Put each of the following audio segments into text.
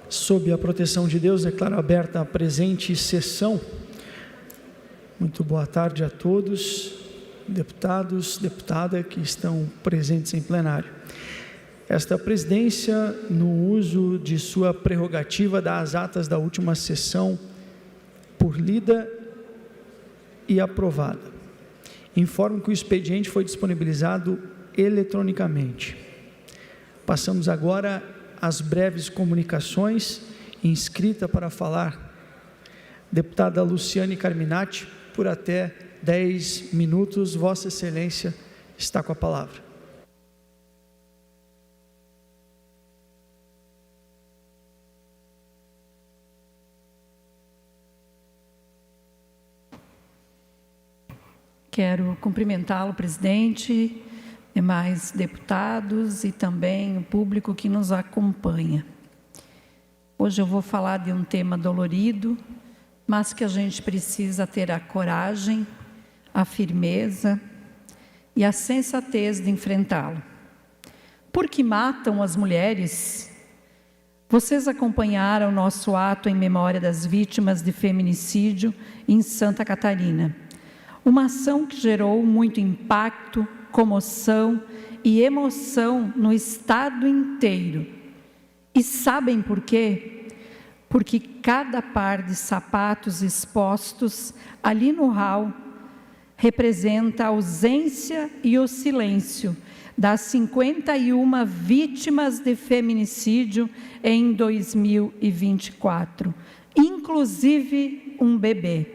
Sob a proteção de Deus, declaro aberta a presente sessão. Muito boa tarde a todos, deputados, deputada que estão presentes em plenário. Esta presidência, no uso de sua prerrogativa, dá as atas da última sessão por lida e aprovada. Informo que o expediente foi disponibilizado eletronicamente. Passamos agora às breves comunicações. Inscrita para falar, deputada Luciane Carminati, por até 10 minutos. Vossa Excelência está com a palavra. Quero cumprimentá-lo, presidente, demais deputados e também o público que nos acompanha. Hoje eu vou falar de um tema dolorido, mas que a gente precisa ter a coragem, a firmeza e a sensatez de enfrentá-lo. Por que matam as mulheres? Vocês acompanharam nosso ato em memória das vítimas de feminicídio em Santa Catarina. Uma ação que gerou muito impacto, comoção e emoção no estado inteiro. E sabem por quê? Porque cada par de sapatos expostos ali no hall representa a ausência e o silêncio das 51 vítimas de feminicídio em 2024, inclusive um bebê.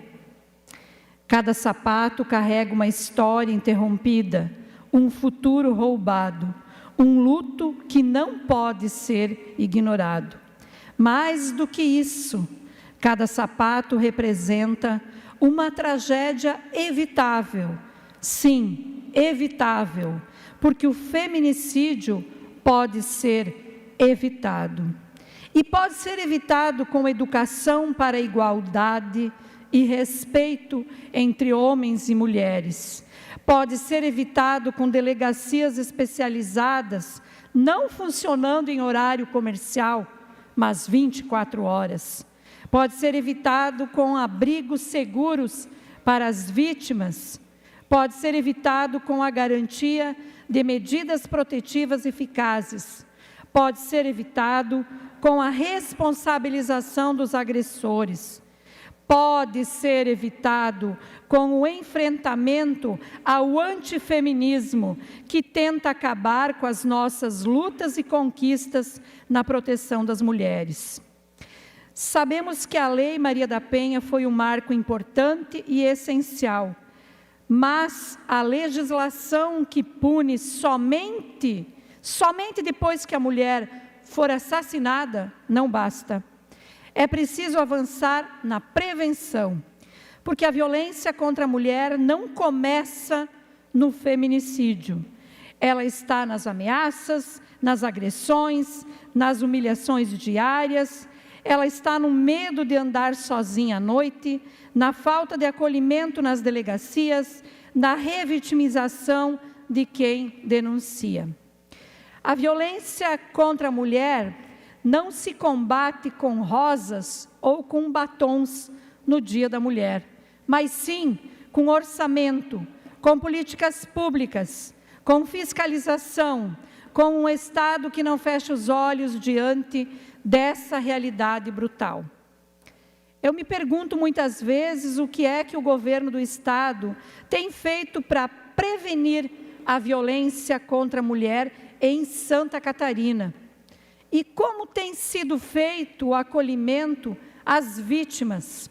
Cada sapato carrega uma história interrompida, um futuro roubado, um luto que não pode ser ignorado. Mais do que isso, cada sapato representa uma tragédia evitável. Sim, evitável, porque o feminicídio pode ser evitado. E pode ser evitado com educação para a igualdade e respeito entre homens e mulheres. Pode ser evitado com delegacias especializadas, não funcionando em horário comercial, mas 24 horas. Pode ser evitado com abrigos seguros para as vítimas. Pode ser evitado com a garantia de medidas protetivas eficazes. Pode ser evitado com a responsabilização dos agressores. Pode ser evitado com o enfrentamento ao antifeminismo que tenta acabar com as nossas lutas e conquistas na proteção das mulheres. Sabemos que a Lei Maria da Penha foi um marco importante e essencial, mas a legislação que pune somente depois que a mulher for assassinada não basta. É preciso avançar na prevenção, porque a violência contra a mulher não começa no feminicídio. Ela está nas ameaças, nas agressões, nas humilhações diárias, ela está no medo de andar sozinha à noite, na falta de acolhimento nas delegacias, na revitimização de quem denuncia. A violência contra a mulher não se combate com rosas ou com batons no Dia da Mulher, mas sim com orçamento, com políticas públicas, com fiscalização, com um Estado que não fecha os olhos diante dessa realidade brutal. Eu me pergunto muitas vezes o que é que o governo do Estado tem feito para prevenir a violência contra a mulher em Santa Catarina. E como tem sido feito o acolhimento às vítimas?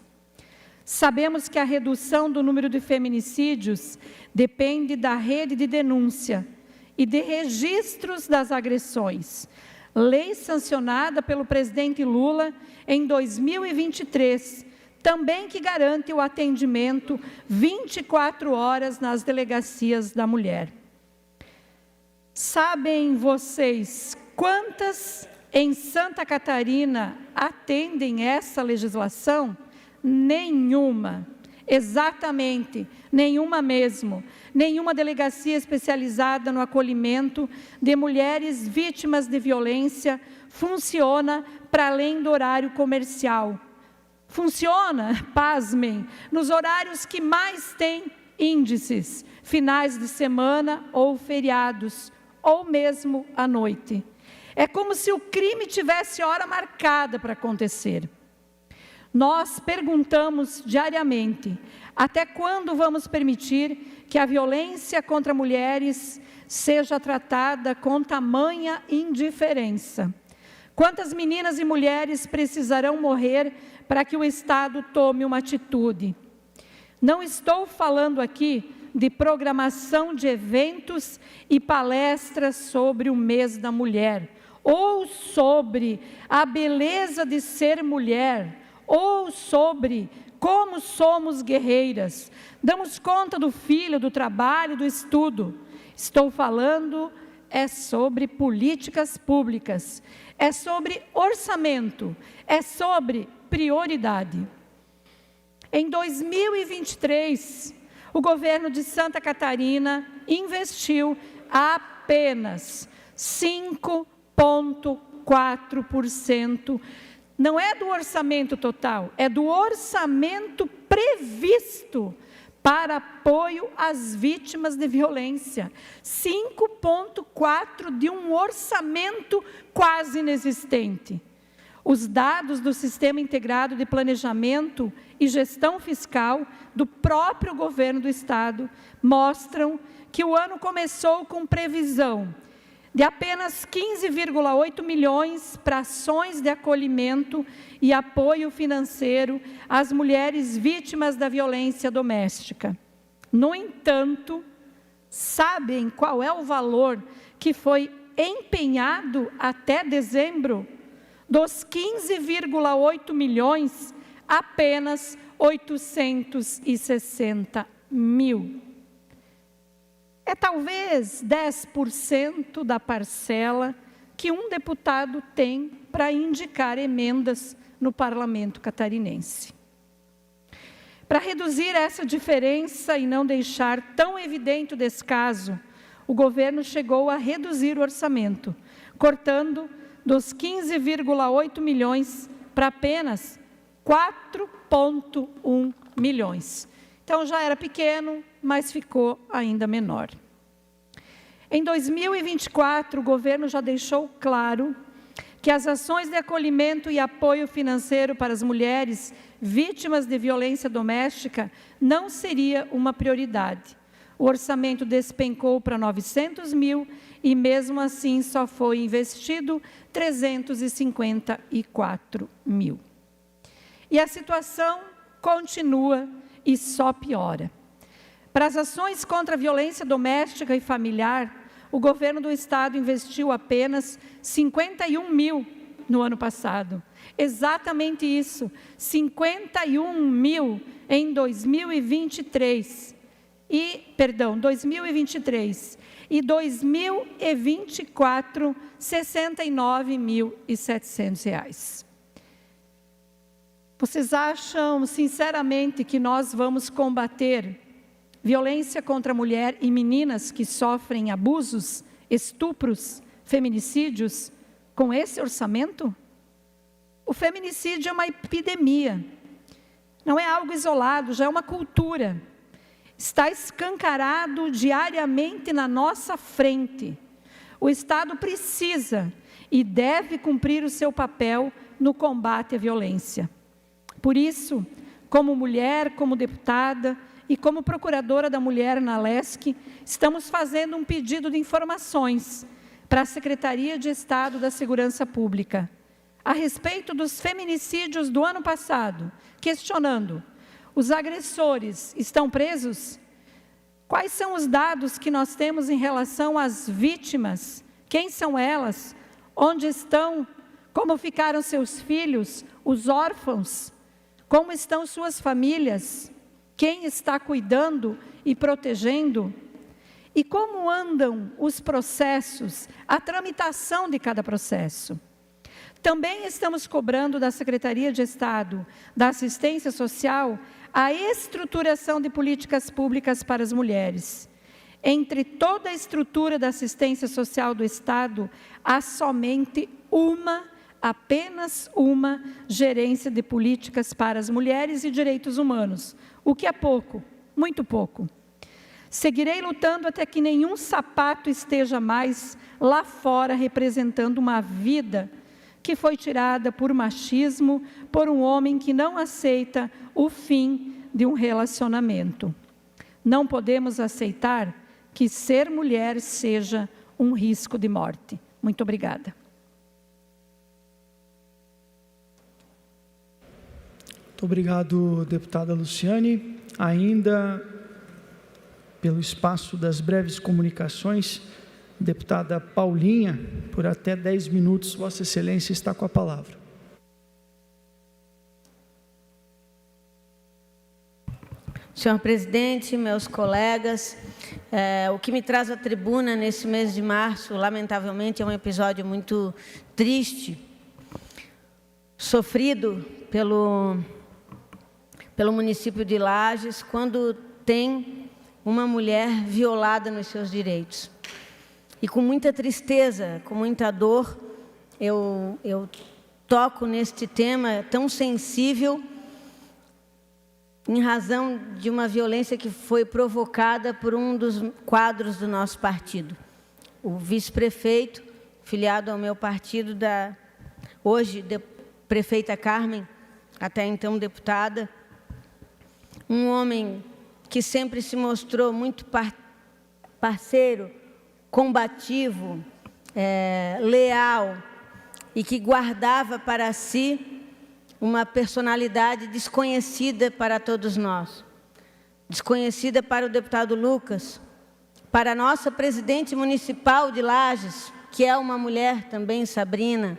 Sabemos que a redução do número de feminicídios depende da rede de denúncia e de registros das agressões. Lei sancionada pelo presidente Lula em 2023, também que garante o atendimento 24 horas nas delegacias da mulher. Sabem vocês quantas em Santa Catarina atendem essa legislação? Nenhuma, exatamente, nenhuma mesmo. Nenhuma delegacia especializada no acolhimento de mulheres vítimas de violência funciona para além do horário comercial. Funciona, pasmem, nos horários que mais têm índices, finais de semana ou feriados, ou mesmo à noite. É como se o crime tivesse hora marcada para acontecer. Nós perguntamos diariamente, até quando vamos permitir que a violência contra mulheres seja tratada com tamanha indiferença? Quantas meninas e mulheres precisarão morrer para que o Estado tome uma atitude? Não estou falando aqui de programação de eventos e palestras sobre o mês da mulher, ou sobre a beleza de ser mulher, ou sobre como somos guerreiras, damos conta do filho, do trabalho, do estudo. Estou falando sobre políticas públicas, é sobre orçamento, é sobre prioridade. Em 2023, o governo de Santa Catarina investiu apenas 5,4%. Não é do orçamento total, é do orçamento previsto para apoio às vítimas de violência. 5,4% de um orçamento quase inexistente. Os dados do Sistema Integrado de Planejamento e Gestão Fiscal do próprio governo do Estado mostram que o ano começou com previsão de apenas 15,8 milhões para ações de acolhimento e apoio financeiro às mulheres vítimas da violência doméstica. No entanto, sabem qual é o valor que foi empenhado até dezembro? Dos 15,8 milhões, apenas 860 mil. É talvez 10% da parcela que um deputado tem para indicar emendas no parlamento catarinense. Para reduzir essa diferença e não deixar tão evidente o descaso, o governo chegou a reduzir o orçamento, cortando dos 15,8 milhões para apenas 4,1 milhões. Então já era pequeno, mas ficou ainda menor. Em 2024, o governo já deixou claro que as ações de acolhimento e apoio financeiro para as mulheres vítimas de violência doméstica não seria uma prioridade. O orçamento despencou para 900 mil e mesmo assim só foi investido 354 mil. E a situação continua e só piora. Para as ações contra a violência doméstica e familiar, o governo do Estado investiu apenas 51 mil no ano passado. Exatamente isso, 51 mil em 2023. 2023. E 2024, R$ 69.700. Vocês acham, sinceramente, que nós vamos combater violência contra a mulher e meninas que sofrem abusos, estupros, feminicídios, com esse orçamento? O feminicídio é uma epidemia, não é algo isolado, já é uma cultura. Está escancarado diariamente na nossa frente. O Estado precisa e deve cumprir o seu papel no combate à violência. Por isso, como mulher, como deputada e como procuradora da mulher na LESC, estamos fazendo um pedido de informações para a Secretaria de Estado da Segurança Pública a respeito dos feminicídios do ano passado, questionando: os agressores estão presos? Quais são os dados que nós temos em relação às vítimas? Quem são elas? Onde estão? Como ficaram seus filhos? Os órfãos? Como estão suas famílias? Quem está cuidando e protegendo? E como andam os processos, a tramitação de cada processo? Também estamos cobrando da Secretaria de Estado da Assistência Social a estruturação de políticas públicas para as mulheres. Entre toda a estrutura da assistência social do Estado, há somente apenas uma gerência de políticas para as mulheres e direitos humanos, o que é pouco, muito pouco. Seguirei lutando até que nenhum sapato esteja mais lá fora representando uma vida que foi tirada por machismo, por um homem que não aceita o fim de um relacionamento. Não podemos aceitar que ser mulher seja um risco de morte. Muito obrigada. Muito obrigado, deputada Luciane. Ainda pelo espaço das breves comunicações, deputada Paulinha, por até 10 minutos, Vossa Excelência está com a palavra. Senhor presidente, meus colegas, o que me traz à tribuna nesse mês de março, lamentavelmente, é um episódio muito triste, sofrido pelo município de Lages, quando tem uma mulher violada nos seus direitos. E com muita tristeza, com muita dor, eu toco neste tema tão sensível, em razão de uma violência que foi provocada por um dos quadros do nosso partido. O vice-prefeito, filiado ao meu partido, hoje prefeita Carmen, até então deputada, um homem que sempre se mostrou muito parceiro, combativo, leal, e que guardava para si uma personalidade desconhecida para todos nós, desconhecida para o deputado Lucas, para a nossa presidente municipal de Lages, que é uma mulher também, Sabrina,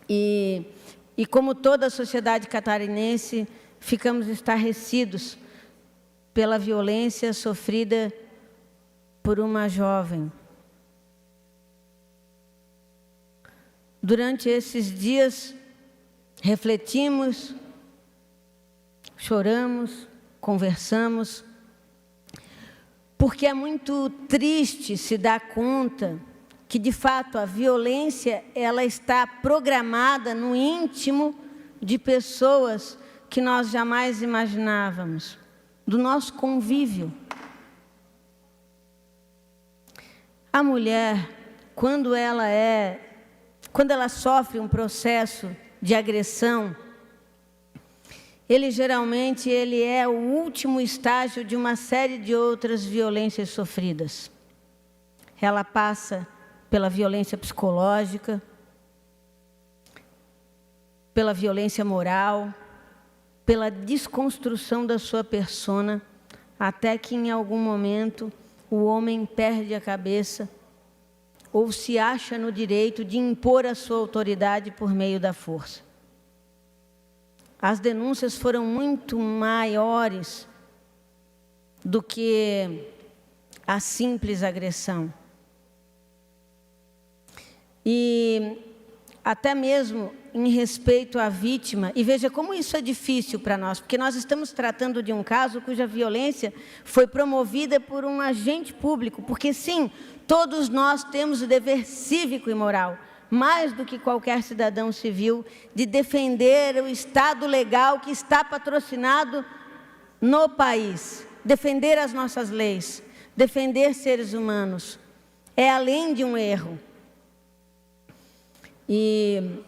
e como toda a sociedade catarinense, ficamos estarrecidos pela violência sofrida por uma jovem. Durante esses dias, refletimos, choramos, conversamos, porque é muito triste se dar conta que, de fato, a violência ela está programada no íntimo de pessoas que nós jamais imaginávamos, do nosso convívio. A mulher, quando ela sofre um processo de agressão, geralmente é o último estágio de uma série de outras violências sofridas. Ela passa pela violência psicológica, pela violência moral, pela desconstrução da sua persona, até que em algum momento o homem perde a cabeça ou se acha no direito de impor a sua autoridade por meio da força. As denúncias foram muito maiores do que a simples agressão. E até mesmo em respeito à vítima, e veja como isso é difícil para nós, porque nós estamos tratando de um caso cuja violência foi promovida por um agente público, porque sim, todos nós temos o dever cívico e moral, mais do que qualquer cidadão civil, de defender o Estado legal que está patrocinado no país, defender as nossas leis, defender seres humanos, é além de um erro. E,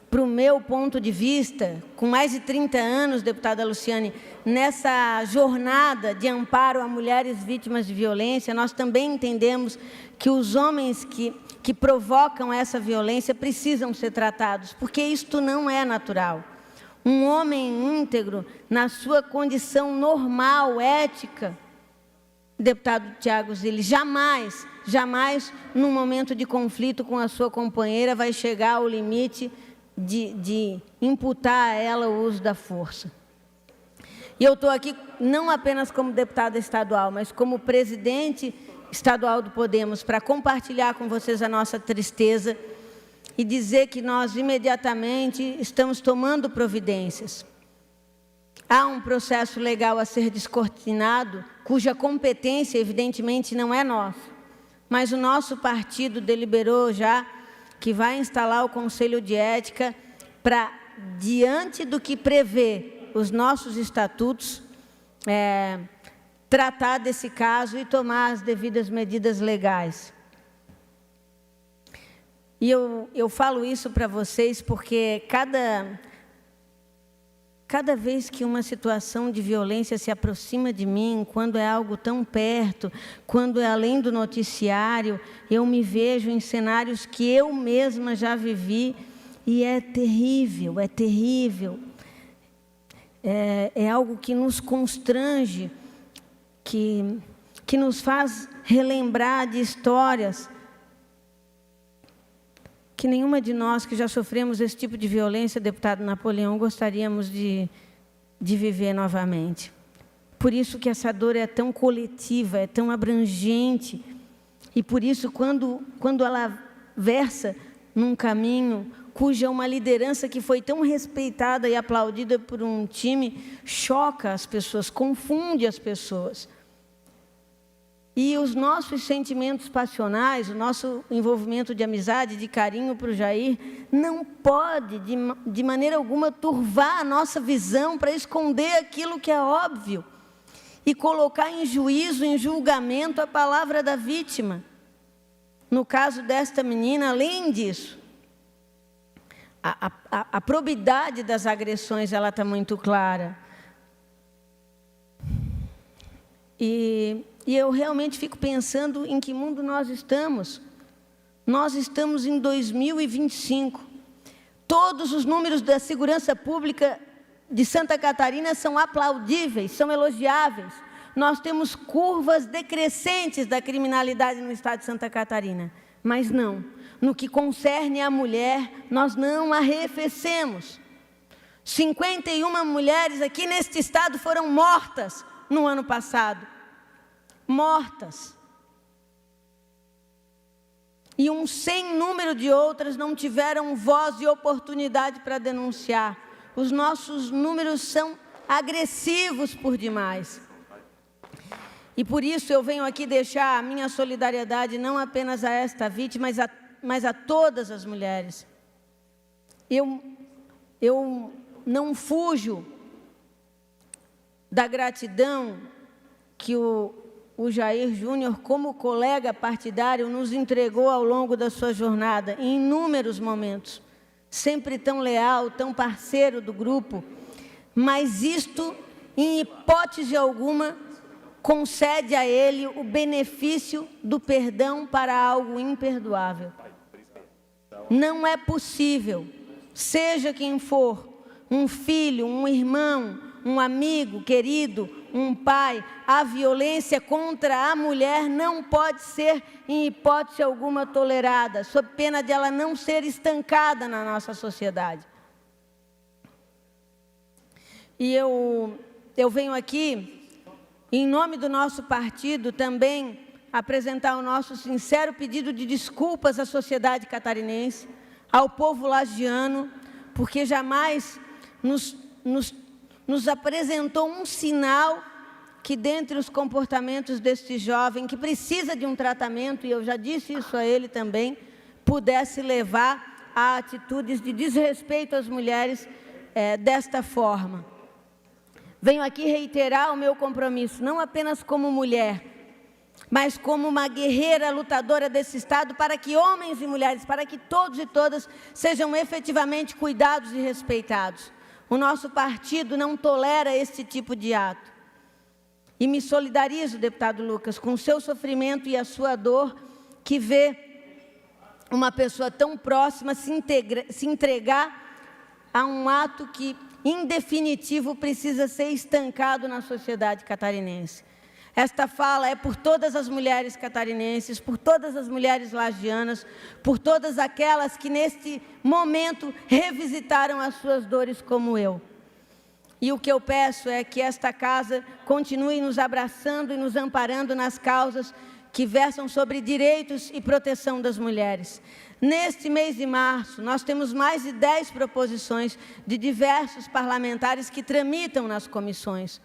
para o meu ponto de vista, com mais de 30 anos, deputada Luciane, nessa jornada de amparo a mulheres vítimas de violência, nós também entendemos que os homens que provocam essa violência precisam ser tratados, porque isto não é natural. Um homem íntegro, na sua condição normal, ética, deputado Tiago Zilli, jamais, num momento de conflito com a sua companheira, vai chegar ao limite de imputar a ela o uso da força. E eu estou aqui não apenas como deputada estadual, mas como presidente estadual do Podemos, para compartilhar com vocês a nossa tristeza e dizer que nós imediatamente estamos tomando providências. Há um processo legal a ser descortinado, cuja competência, evidentemente, não é nossa, mas o nosso partido deliberou já que vai instalar o Conselho de Ética para, diante do que prevê os nossos estatutos, tratar desse caso e tomar as devidas medidas legais. E eu falo isso para vocês porque cada vez que uma situação de violência se aproxima de mim, quando é algo tão perto, quando é além do noticiário, eu me vejo em cenários que eu mesma já vivi e é terrível, é terrível. É algo que nos constrange, que nos faz relembrar de histórias que nenhuma de nós que já sofremos esse tipo de violência, deputado Napoleão, gostaríamos de viver novamente. Por isso que essa dor é tão coletiva, é tão abrangente, e por isso quando ela versa num caminho cuja uma liderança que foi tão respeitada e aplaudida por um time choca as pessoas, confunde as pessoas. E os nossos sentimentos passionais, o nosso envolvimento de amizade, de carinho para o Jair, não pode, de maneira alguma, turvar a nossa visão para esconder aquilo que é óbvio e colocar em juízo, em julgamento, a palavra da vítima. No caso desta menina, além disso, a probidade das agressões ela está muito clara. E eu realmente fico pensando em que mundo nós estamos. Nós estamos em 2025. Todos os números da segurança pública de Santa Catarina são aplaudíveis, são elogiáveis. Nós temos curvas decrescentes da criminalidade no estado de Santa Catarina. Mas não, no que concerne à mulher, nós não arrefecemos. 51 mulheres aqui neste estado foram mortas no ano passado. Mortas. E um sem número de outras não tiveram voz e oportunidade para denunciar. Os nossos números são agressivos por demais. E por isso eu venho aqui deixar a minha solidariedade não apenas a esta vítima, mas a todas as mulheres. Eu não fujo da gratidão que o Jair Júnior, como colega partidário, nos entregou ao longo da sua jornada, em inúmeros momentos, sempre tão leal, tão parceiro do grupo, mas isto, em hipótese alguma, concede a ele o benefício do perdão para algo imperdoável. Não é possível, seja quem for, um filho, um irmão, um amigo querido, um pai, a violência contra a mulher não pode ser, em hipótese alguma, tolerada, sob pena de ela não ser estancada na nossa sociedade. E eu venho aqui, em nome do nosso partido, também apresentar o nosso sincero pedido de desculpas à sociedade catarinense, ao povo lagiano, porque jamais nos apresentou um sinal que, dentre os comportamentos deste jovem, que precisa de um tratamento, e eu já disse isso a ele também, pudesse levar a atitudes de desrespeito às mulheres desta forma. Venho aqui reiterar o meu compromisso, não apenas como mulher, mas como uma guerreira lutadora desse Estado, para que homens e mulheres, para que todos e todas sejam efetivamente cuidados e respeitados. O nosso partido não tolera esse tipo de ato. E me solidarizo, deputado Lucas, com o seu sofrimento e a sua dor, que vê uma pessoa tão próxima se entregar a um ato que, em definitivo, precisa ser estancado na sociedade catarinense. Esta fala é por todas as mulheres catarinenses, por todas as mulheres lagianas, por todas aquelas que neste momento revisitaram as suas dores como eu. E o que eu peço é que esta casa continue nos abraçando e nos amparando nas causas que versam sobre direitos e proteção das mulheres. Neste mês de março, nós temos mais de 10 proposições de diversos parlamentares que tramitam nas comissões.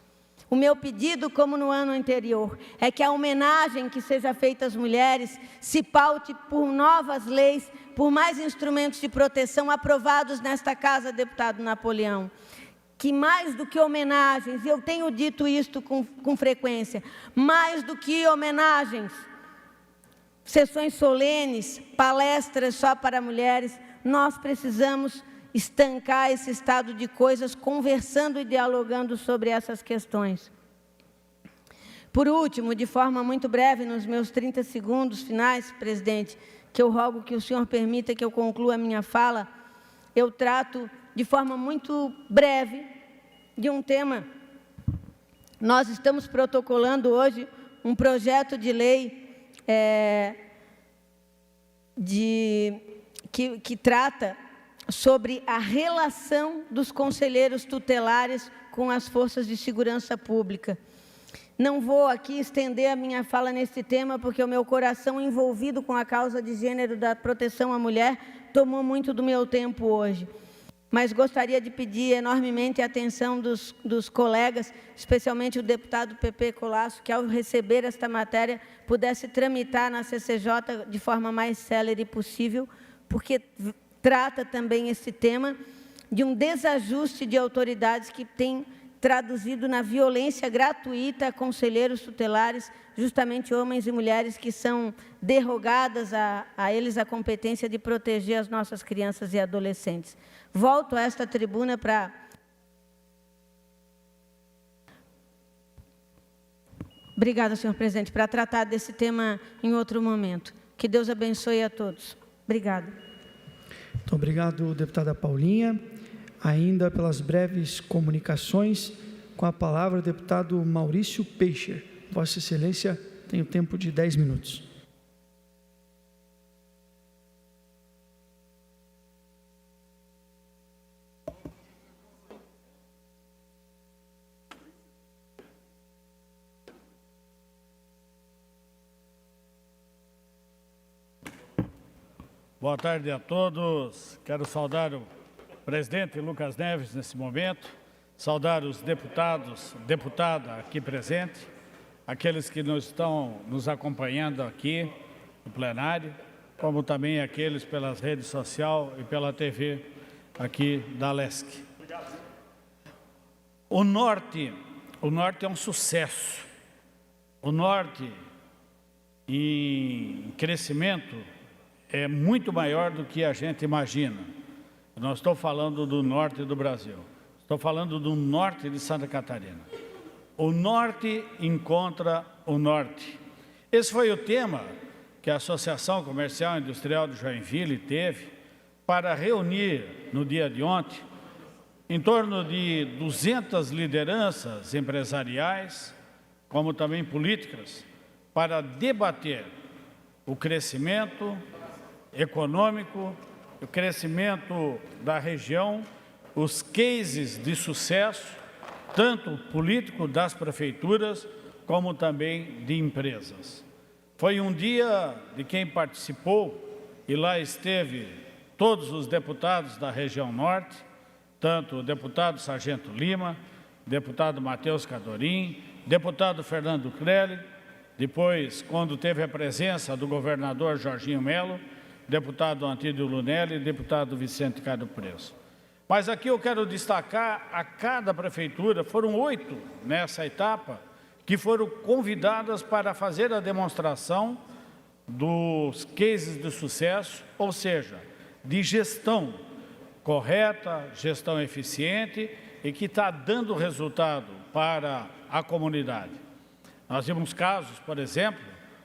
O meu pedido, como no ano anterior, é que a homenagem que seja feita às mulheres se paute por novas leis por mais instrumentos de proteção aprovados nesta casa, deputado Napoleão. Que mais do que homenagens, e eu tenho dito isto com frequência, mais do que homenagens, sessões solenes, palestras só para mulheres, nós precisamos estancar esse estado de coisas, conversando e dialogando sobre essas questões. Por último, de forma muito breve, nos meus 30 segundos finais, presidente, que eu rogo que o senhor permita que eu conclua a minha fala, eu trato de forma muito breve de um tema. Nós estamos protocolando hoje um projeto de lei que trata sobre a relação dos conselheiros tutelares com as forças de segurança pública. Não vou aqui estender a minha fala nesse tema, porque o meu coração envolvido com a causa de gênero da proteção à mulher tomou muito do meu tempo hoje. Mas gostaria de pedir enormemente a atenção dos colegas, especialmente o deputado Pepe Colasso, que ao receber esta matéria pudesse tramitar na CCJ de forma mais célere possível, porque trata também esse tema de um desajuste de autoridades que tem traduzido na violência gratuita a conselheiros tutelares, justamente homens e mulheres que são derrogadas a eles a competência de proteger as nossas crianças e adolescentes. Volto a esta tribuna para... Obrigada, senhor presidente, para tratar desse tema em outro momento. Que Deus abençoe a todos. Obrigada. Muito obrigado, deputada Paulinha. Ainda pelas breves comunicações, com a palavra o deputado Maurício Peixe. Vossa Excelência tem o tempo de 10 minutos. Boa tarde a todos. Quero saudar o presidente Lucas Neves nesse momento, saudar os deputados, deputada aqui presente, aqueles que estão nos acompanhando aqui no plenário, como também aqueles pelas redes sociais e pela TV aqui da LESC. O Norte é um sucesso. O Norte, em crescimento, é muito maior do que a gente imagina. Não estou falando do norte do Brasil, estou falando do norte de Santa Catarina. O norte encontra o norte. Esse foi o tema que a Associação Comercial e Industrial de Joinville teve para reunir no dia de ontem em torno de 200 lideranças empresariais, como também políticas, para debater o crescimento econômico, o crescimento da região, os cases de sucesso, tanto político das prefeituras, como também de empresas. Foi um dia de quem participou, e lá esteve todos os deputados da região norte, tanto o deputado Sargento Lima, deputado Matheus Cadorim, deputado Fernando Crelli, depois, quando teve a presença do governador Jorginho Melo, deputado Antídio Lunelli e deputado Vicente Cado Preço. Mas aqui eu quero destacar, a cada prefeitura, foram 8 nessa etapa, que foram convidadas para fazer a demonstração dos cases de sucesso, ou seja, de gestão correta, gestão eficiente e que está dando resultado para a comunidade. Nós vimos casos, por exemplo,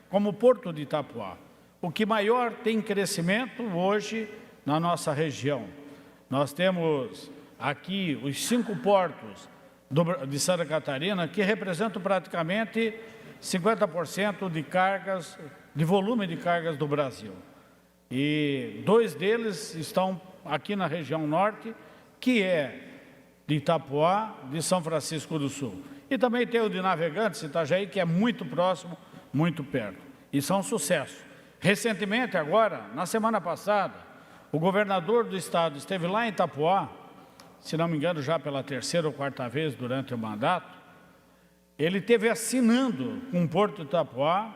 como o Porto de Itapuá, o que maior tem crescimento hoje na nossa região. Nós temos aqui os 5 portos de Santa Catarina, que representam praticamente 50% de cargas, de volume de cargas do Brasil. E 2 deles estão aqui na região norte, que é de Itapuá, de São Francisco do Sul. E também tem o de Navegantes, Itajaí, que é muito próximo, muito perto. E são sucesso. Recentemente, agora, na semana passada, o governador do estado esteve lá em Itapuá, se não me engano, já pela 3ª ou 4ª vez durante o mandato. Ele esteve assinando com o Porto de Itapuá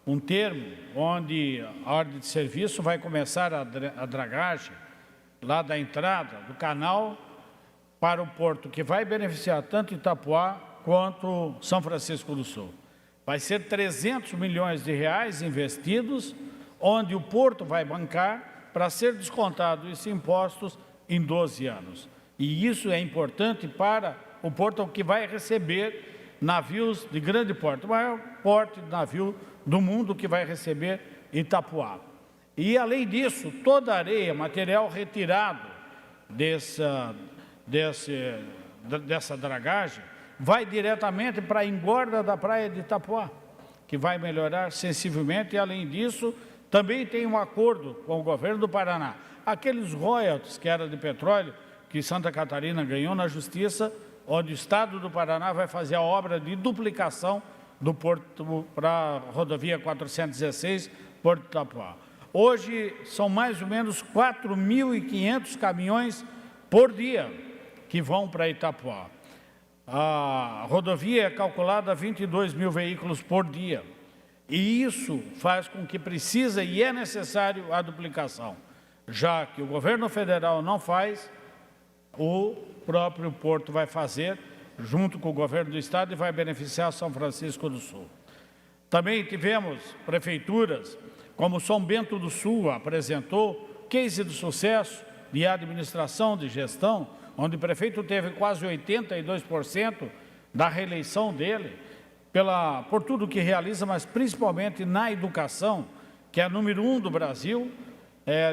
um termo onde a ordem de serviço vai começar a dragagem lá da entrada do canal para o porto, que vai beneficiar tanto Itapuá quanto São Francisco do Sul. Vai ser 300 milhões de reais investidos, onde o porto vai bancar para ser descontado esses impostos em 12 anos. E isso é importante para o porto, que vai receber navios de grande porte, o maior porte de navio do mundo que vai receber Itapuá. E, além disso, toda a areia, material retirado dessa dragagem, vai diretamente para a engorda da praia de Itapuá, que vai melhorar sensivelmente. E, além disso, também tem um acordo com o governo do Paraná. Aqueles royalties que era de petróleo, que Santa Catarina ganhou na Justiça, onde o Estado do Paraná vai fazer a obra de duplicação do porto para a rodovia 416, Porto de Itapuá. Hoje, são mais ou menos 4.500 caminhões por dia que vão para Itapuá. A rodovia é calculada a 22 mil veículos por dia. E isso faz com que precisa e é necessário a duplicação. Já que o governo federal não faz, o próprio porto vai fazer, junto com o governo do estado, e vai beneficiar São Francisco do Sul. Também tivemos prefeituras, como São Bento do Sul apresentou, case de sucesso de administração, de gestão, onde o prefeito teve quase 82% da reeleição dele, por tudo que realiza, mas principalmente na educação, que é a número 1 do Brasil,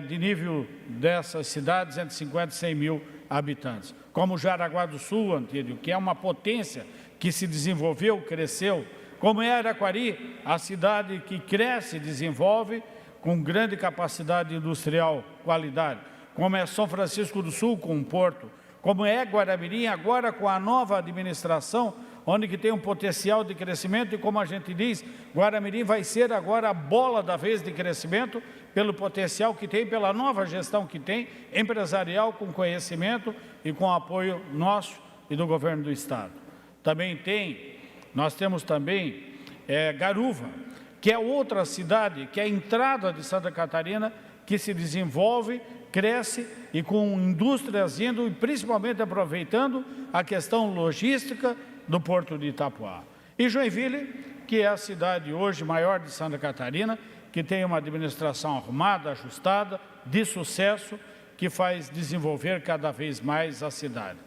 de nível dessas cidades entre 50 e 100 mil habitantes. Como Jaraguá do Sul, Antídio, que é uma potência que se desenvolveu, cresceu. Como é Araquari, a cidade que cresce e desenvolve com grande capacidade industrial, qualidade. Como é São Francisco do Sul, com um porto. Como é Guaramirim, agora com a nova administração, onde que tem um potencial de crescimento, e como a gente diz, Guaramirim vai ser agora a bola da vez de crescimento, pelo potencial que tem, pela nova gestão que tem, empresarial, com conhecimento e com apoio nosso e do governo do estado. Nós temos também Garuva, que é outra cidade, que é a entrada de Santa Catarina, que se desenvolve, cresce, e com indústrias indo, e principalmente aproveitando a questão logística do porto de Itapuá. E Joinville, que é a cidade hoje maior de Santa Catarina, que tem uma administração arrumada, ajustada, de sucesso, que faz desenvolver cada vez mais a cidade.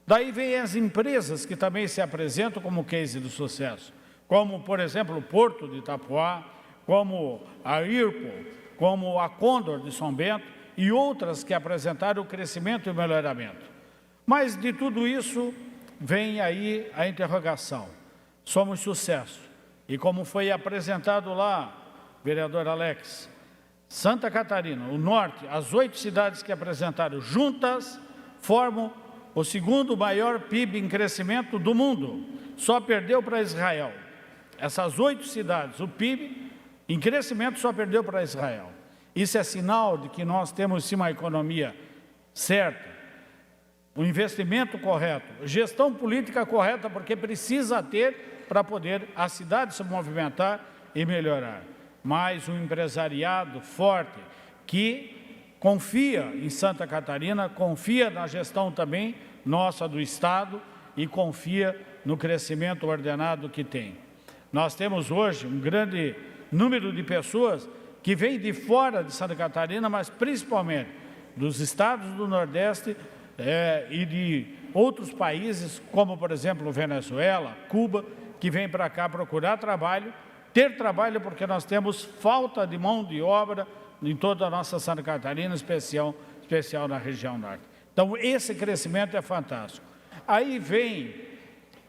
Daí vem as empresas que também se apresentam como case de sucesso, como, por exemplo, o Porto de Itapuá, como a IRPO, como a Condor de São Bento e outras que apresentaram o crescimento e o melhoramento. Mas de tudo isso vem aí a interrogação. Somos sucesso. E como foi apresentado lá, vereador Alex, Santa Catarina, o norte, as 8 cidades que apresentaram juntas formam o segundo maior PIB em crescimento do mundo. Só perdeu para Israel. Essas 8 cidades, o PIB em crescimento só perdeu para Israel. Isso é sinal de que nós temos sim uma economia certa, um investimento correto, gestão política correta, porque precisa ter para poder a cidade se movimentar e melhorar. Mas um empresariado forte que confia em Santa Catarina, confia na gestão também nossa do estado e confia no crescimento ordenado que tem. Nós temos hoje um grande número de pessoas que vêm de fora de Santa Catarina, mas principalmente dos estados do Nordeste e de outros países, como por exemplo Venezuela, Cuba, que vêm para cá procurar trabalho, ter trabalho, porque nós temos falta de mão de obra em toda a nossa Santa Catarina, especial na região norte. Então esse crescimento é fantástico. Aí vem,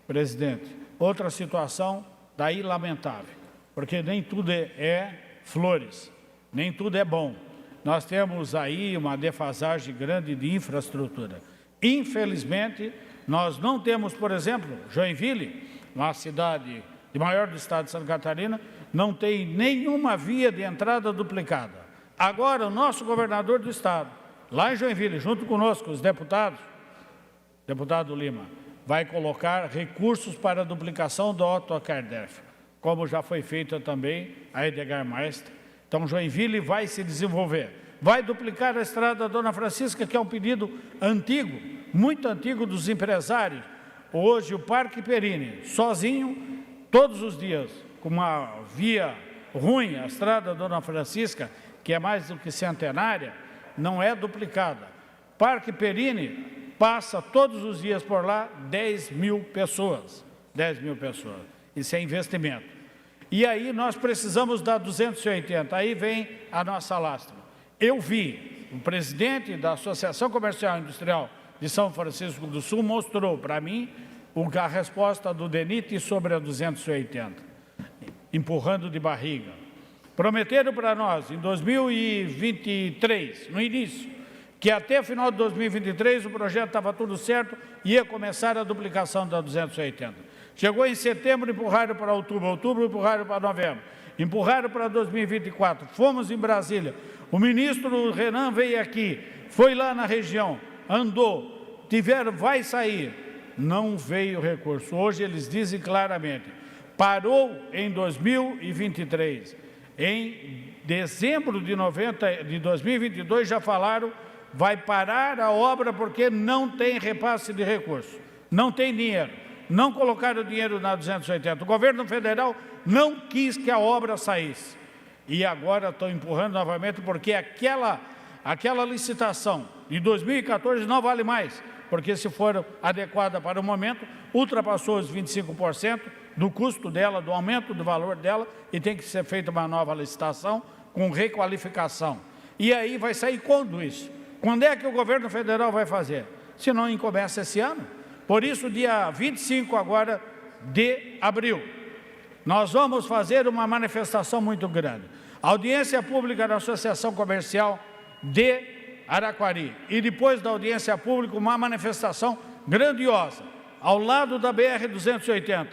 presidente, outra situação daí lamentável, porque nem tudo é flores, nem tudo é bom. Nós temos aí uma defasagem grande de infraestrutura. Infelizmente, nós não temos, por exemplo, Joinville, uma cidade de maior do estado de Santa Catarina, não tem nenhuma via de entrada duplicada. Agora, o nosso governador do estado, lá em Joinville, junto conosco, os deputados, deputado Lima, vai colocar recursos para a duplicação do Otto Ackerdorff. como já foi feita também a Edgar Maestre. Então, Joinville vai se desenvolver. Vai duplicar a estrada Dona Francisca, que é um pedido antigo, muito antigo dos empresários. Hoje, o Parque Perini, sozinho, todos os dias, com uma via ruim, a estrada Dona Francisca, que é mais do que centenária, não é duplicada. Parque Perini passa todos os dias por lá 10 mil pessoas. 10 mil pessoas. Isso é investimento. E aí nós precisamos da 280. Aí vem a nossa lastra. Eu vi, o presidente da Associação Comercial e Industrial de São Francisco do Sul mostrou para mim a resposta do DENIT sobre a 280, empurrando de barriga. Prometeram para nós, em 2023, no início, que até o final de 2023 o projeto estava tudo certo e ia começar a duplicação da 280. Chegou em setembro, empurraram para outubro, empurraram para novembro, empurraram para 2024. Fomos em Brasília. O ministro Renan veio aqui, foi lá na região, andou, vai sair. Não veio recurso. Hoje eles dizem claramente, parou em 2023. Em dezembro de 2022 já falaram, vai parar a obra porque não tem repasse de recurso, não tem dinheiro, não colocaram dinheiro na 280. O governo federal não quis que a obra saísse. E agora estão empurrando novamente porque aquela licitação de 2014 não vale mais, porque se for adequada para o momento, ultrapassou os 25% do custo dela, do aumento do valor dela, e tem que ser feita uma nova licitação com requalificação. E aí vai sair quando isso? Quando é que o governo federal vai fazer? Se não começa esse ano. Por isso, dia 25 agora de abril, nós vamos fazer uma manifestação muito grande. Audiência pública da Associação Comercial de Araquari. E depois da audiência pública, uma manifestação grandiosa, ao lado da BR-280,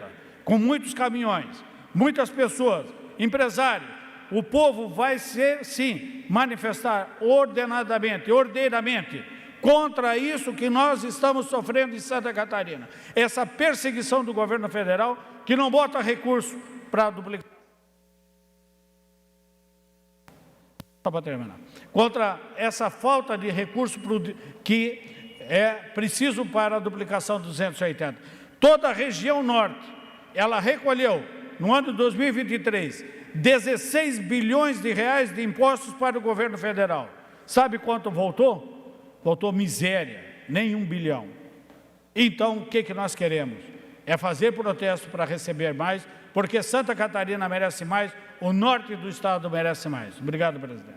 com muitos caminhões, muitas pessoas, empresários. O povo vai sim, manifestar ordeiramente, contra isso que nós estamos sofrendo em Santa Catarina. Essa perseguição do governo federal, que não bota recurso para duplicar. Só para terminar. Contra essa falta de recurso que é preciso para a duplicação do 280. Toda a região norte, ela recolheu, no ano de 2023, 16 bilhões de reais de impostos para o governo federal. Sabe quanto voltou? Voltou miséria, nem 1 bilhão. Então, o que nós queremos? É fazer protesto para receber mais, porque Santa Catarina merece mais, o norte do estado merece mais. Obrigado, presidente.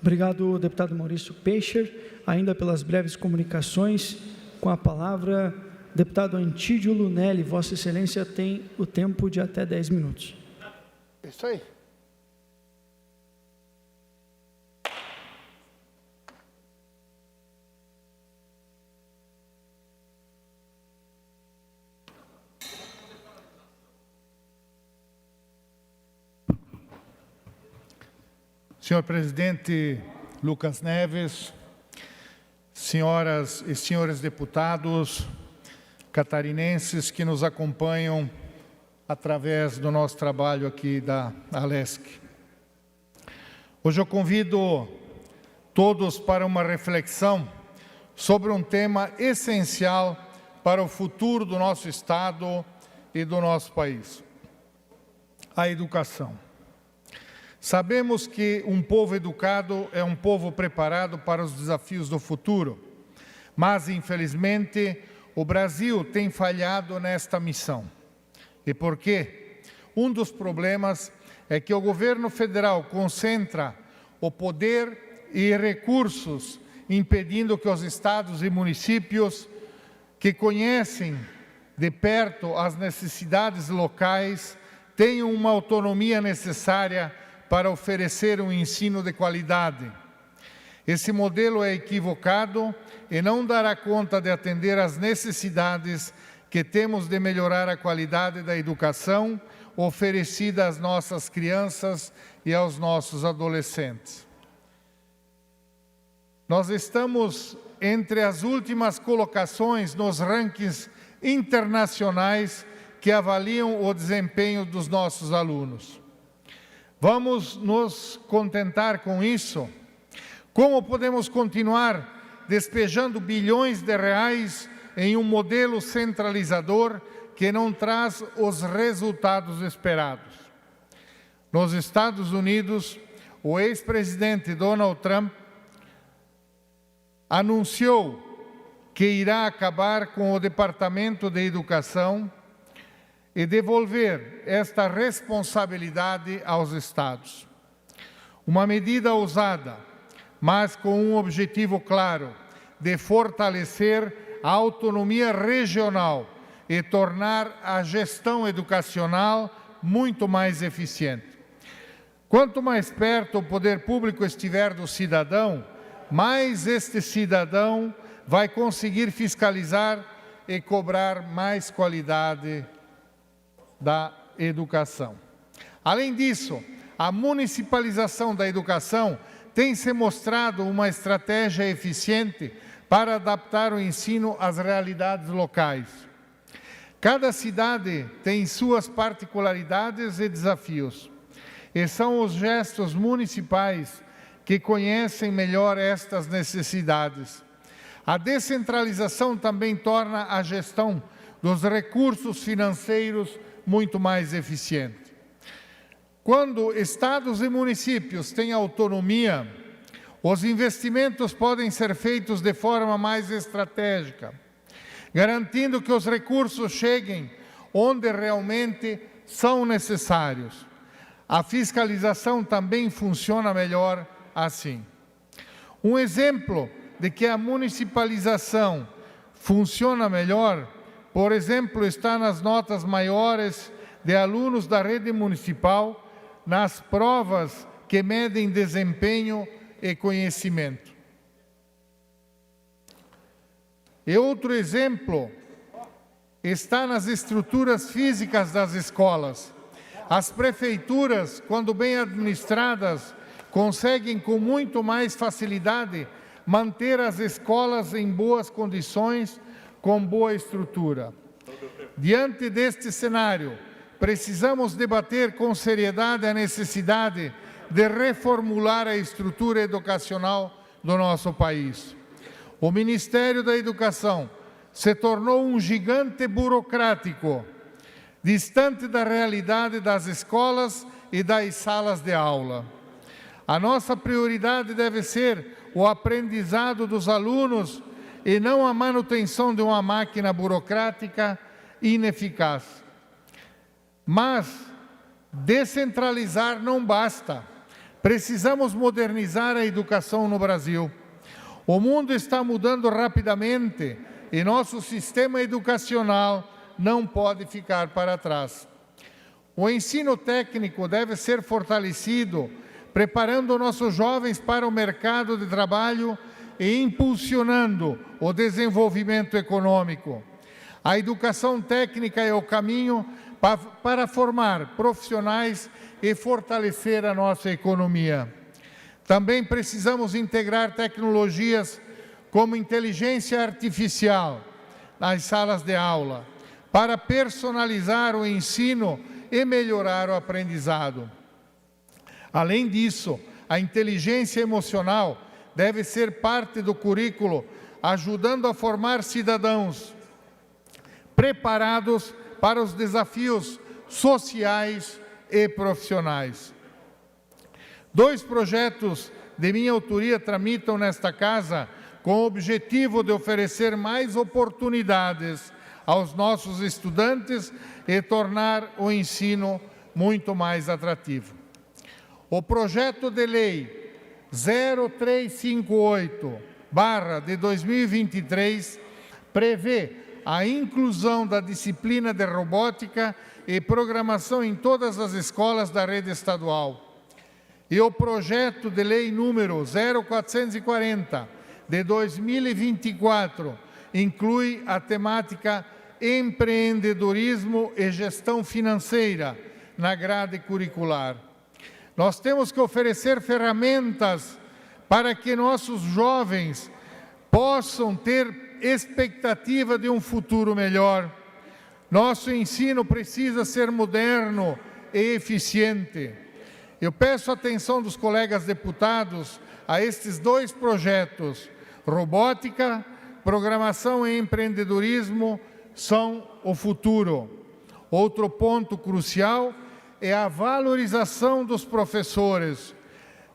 Obrigado, deputado Maurício Peicher. Ainda pelas breves comunicações, com a palavra, deputado Antídio Lunelli. Vossa Excelência tem o tempo de até 10 minutos. Isso aí. Senhor presidente Lucas Neves, senhoras e senhores deputados catarinenses que nos acompanham através do nosso trabalho aqui da Alesc. Hoje eu convido todos para uma reflexão sobre um tema essencial para o futuro do nosso Estado e do nosso país: a educação. Sabemos que um povo educado é um povo preparado para os desafios do futuro, mas, infelizmente, o Brasil tem falhado nesta missão. E por quê? Um dos problemas é que o governo federal concentra o poder e recursos, impedindo que os estados e municípios que conhecem de perto as necessidades locais tenham uma autonomia necessária para oferecer um ensino de qualidade. Esse modelo é equivocado e não dará conta de atender às necessidades que temos de melhorar a qualidade da educação oferecida às nossas crianças e aos nossos adolescentes. Nós estamos entre as últimas colocações nos rankings internacionais que avaliam o desempenho dos nossos alunos. Vamos nos contentar com isso? Como podemos continuar despejando bilhões de reais em um modelo centralizador que não traz os resultados esperados? Nos Estados Unidos, o ex-presidente Donald Trump anunciou que irá acabar com o Departamento de Educação e devolver esta responsabilidade aos estados. Uma medida ousada, mas com um objetivo claro, de fortalecer a autonomia regional e tornar a gestão educacional muito mais eficiente. Quanto mais perto o poder público estiver do cidadão, mais este cidadão vai conseguir fiscalizar e cobrar mais qualidade da educação. Além disso, a municipalização da educação tem se mostrado uma estratégia eficiente para adaptar o ensino às realidades locais. Cada cidade tem suas particularidades e desafios, e são os gestos municipais que conhecem melhor estas necessidades. A descentralização também torna a gestão dos recursos financeiros muito mais eficiente. Quando estados e municípios têm autonomia, os investimentos podem ser feitos de forma mais estratégica, garantindo que os recursos cheguem onde realmente são necessários. A fiscalização também funciona melhor assim. Um exemplo de que a municipalização funciona melhor, por exemplo, está nas notas maiores de alunos da rede municipal nas provas que medem desempenho e conhecimento. E outro exemplo está nas estruturas físicas das escolas. As prefeituras, quando bem administradas, conseguem com muito mais facilidade manter as escolas em boas condições, com boa estrutura. Diante deste cenário, precisamos debater com seriedade a necessidade de reformular a estrutura educacional do nosso país. O Ministério da Educação se tornou um gigante burocrático, distante da realidade das escolas e das salas de aula. A nossa prioridade deve ser o aprendizado dos alunos e não a manutenção de uma máquina burocrática ineficaz. Mas descentralizar não basta. Precisamos modernizar a educação no Brasil. O mundo está mudando rapidamente e nosso sistema educacional não pode ficar para trás. O ensino técnico deve ser fortalecido, preparando nossos jovens para o mercado de trabalho e impulsionando o desenvolvimento econômico. A educação técnica é o caminho para formar profissionais e fortalecer a nossa economia. Também precisamos integrar tecnologias como inteligência artificial nas salas de aula, para personalizar o ensino e melhorar o aprendizado. Além disso, a inteligência emocional deve ser parte do currículo, ajudando a formar cidadãos preparados para os desafios sociais e profissionais. 2 projetos de minha autoria tramitam nesta Casa com o objetivo de oferecer mais oportunidades aos nossos estudantes e tornar o ensino muito mais atrativo. O projeto de lei 0358/de 2023 prevê a inclusão da disciplina de robótica e programação em todas as escolas da rede estadual. E o projeto de lei número 0440/de 2024 inclui a temática empreendedorismo e gestão financeira na grade curricular. Nós temos que oferecer ferramentas para que nossos jovens possam ter expectativa de um futuro melhor, Nosso ensino precisa ser moderno e eficiente. Eu peço a atenção dos colegas deputados a estes dois projetos. Robótica, programação e empreendedorismo são o futuro. Outro ponto crucial é a valorização dos professores.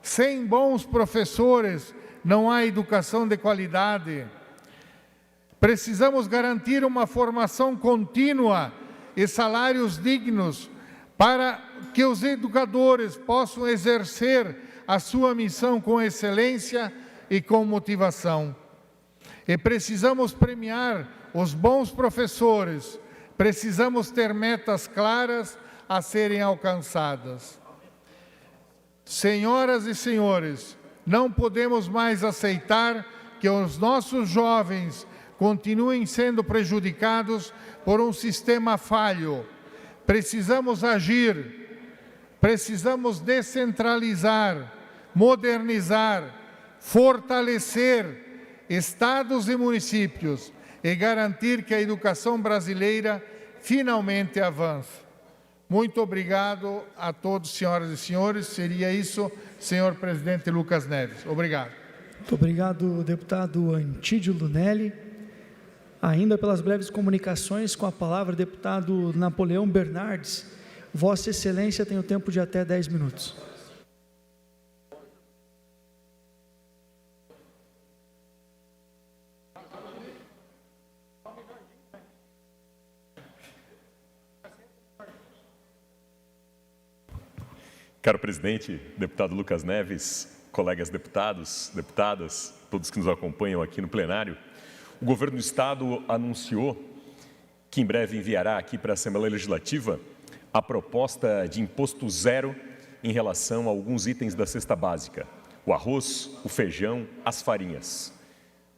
Sem bons professores, não há educação de qualidade. Precisamos garantir uma formação contínua e salários dignos para que os educadores possam exercer a sua missão com excelência e com motivação. E precisamos premiar os bons professores, precisamos ter metas claras a serem alcançadas. Senhoras e senhores, não podemos mais aceitar que os nossos jovens continuem sendo prejudicados por um sistema falho. Precisamos agir, precisamos descentralizar, modernizar, fortalecer estados e municípios e garantir que a educação brasileira finalmente avance. Muito obrigado a todos, senhoras e senhores. Seria isso, senhor presidente Lucas Neves. Obrigado. Muito obrigado, deputado Antídio Lunelli. Ainda pelas breves comunicações, com a palavra, deputado Napoleão Bernardes. Vossa Excelência tem o tempo de até 10 minutos. Caro presidente, deputado Lucas Neves, colegas deputados, deputadas, todos que nos acompanham aqui no plenário, o governo do Estado anunciou que em breve enviará aqui para a Assembleia Legislativa a proposta de imposto zero em relação a alguns itens da cesta básica, o arroz, o feijão, as farinhas.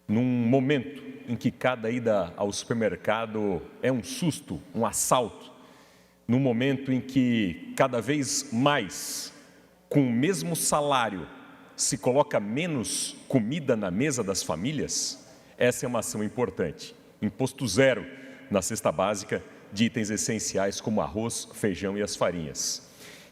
Num momento em que cada ida ao supermercado é um susto, um assalto, num momento em que cada vez mais, com o mesmo salário, se coloca menos comida na mesa das famílias, essa é uma ação importante. Imposto zero na cesta básica de itens essenciais como arroz, feijão e as farinhas.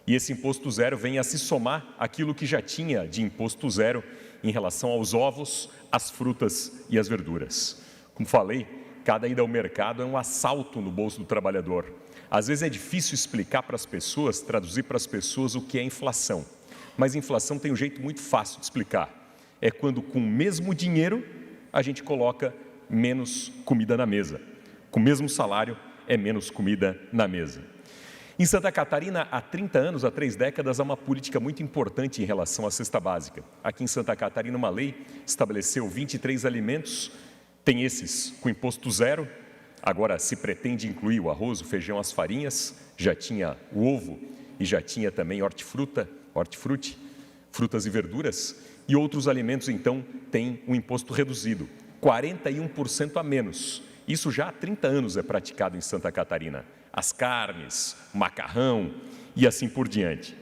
E esse imposto zero vem a se somar àquilo que já tinha de imposto zero em relação aos ovos, às frutas e às verduras. Como falei, cada ida ao mercado é um assalto no bolso do trabalhador. Às vezes é difícil explicar para as pessoas, traduzir para as pessoas o que é inflação. Mas inflação tem um jeito muito fácil de explicar. É quando com o mesmo dinheiro a gente coloca menos comida na mesa. Com o mesmo salário é menos comida na mesa. Em Santa Catarina, há 30 anos, há 3 décadas, há uma política muito importante em relação à cesta básica. Aqui em Santa Catarina, uma lei estabeleceu 23 alimentos, tem esses com imposto zero. Agora se pretende incluir o arroz, o feijão, as farinhas, já tinha o ovo e já tinha também hortifruti, frutas e verduras, e outros alimentos então têm um imposto reduzido, 41% a menos. Isso já há 30 anos é praticado em Santa Catarina. As carnes, macarrão e assim por diante.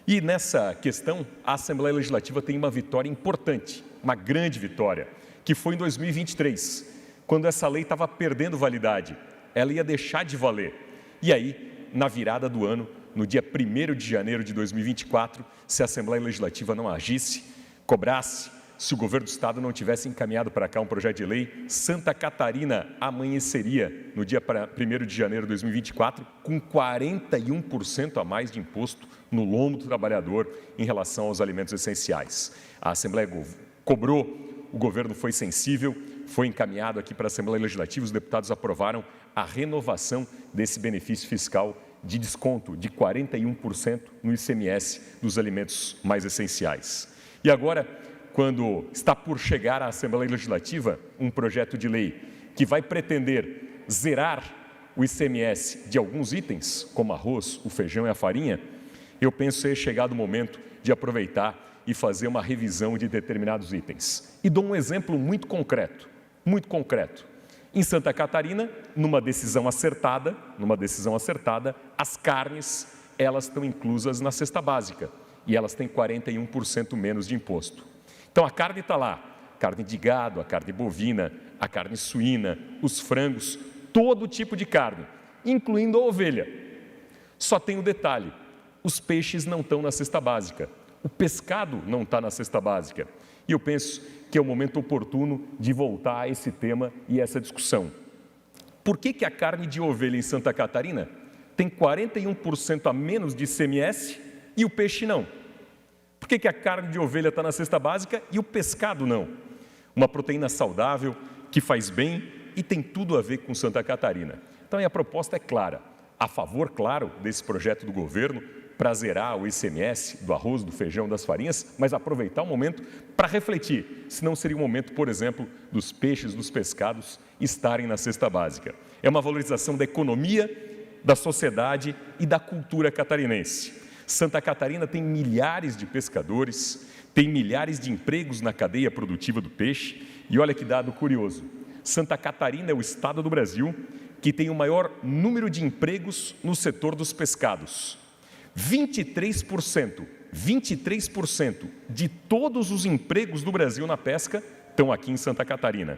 E nessa questão, a Assembleia Legislativa tem uma vitória importante, uma grande vitória, que foi em 2023, quando essa lei estava perdendo validade, ela ia deixar de valer. E aí, na virada do ano, no dia 1º de janeiro de 2024, se a Assembleia Legislativa não agisse, cobrasse, se o governo do Estado não tivesse encaminhado para cá um projeto de lei, Santa Catarina amanheceria no dia 1º de janeiro de 2024 com 41% a mais de imposto no lombo do trabalhador em relação aos alimentos essenciais. A Assembleia cobrou, o governo foi sensível, foi encaminhado aqui para a Assembleia Legislativa, os deputados aprovaram a renovação desse benefício fiscal de desconto de 41% no ICMS dos alimentos mais essenciais. E agora, quando está por chegar à Assembleia Legislativa um projeto de lei que vai pretender zerar o ICMS de alguns itens, como arroz, o feijão e a farinha, eu penso ser chegado o momento de aproveitar e fazer uma revisão de determinados itens. E dou um exemplo muito concreto. Em Santa Catarina, numa decisão acertada, as carnes, elas estão inclusas na cesta básica e elas têm 41% menos de imposto. Então a carne está lá, carne de gado, a carne bovina, a carne suína, os frangos, todo tipo de carne incluindo a ovelha. Só tem um detalhe: os peixes não estão na cesta básica, o pescado não está na cesta básica. E eu penso que é o momento oportuno de voltar a esse tema e essa discussão. Por que a carne de ovelha em Santa Catarina tem 41% a menos de ICMS e o peixe não? Por que a carne de ovelha está na cesta básica e o pescado não? Uma proteína saudável, que faz bem e tem tudo a ver com Santa Catarina. Então, a proposta é clara, a favor, claro, desse projeto do governo, para zerar o ICMS do arroz, do feijão, das farinhas, mas aproveitar o momento para refletir se não seria o momento, por exemplo, dos peixes, dos pescados estarem na cesta básica. É uma valorização da economia, da sociedade e da cultura catarinense. Santa Catarina tem milhares de pescadores, tem milhares de empregos na cadeia produtiva do peixe. E olha que dado curioso, Santa Catarina é o estado do Brasil que tem o maior número de empregos no setor dos pescados. 23% de todos os empregos do Brasil na pesca estão aqui em Santa Catarina.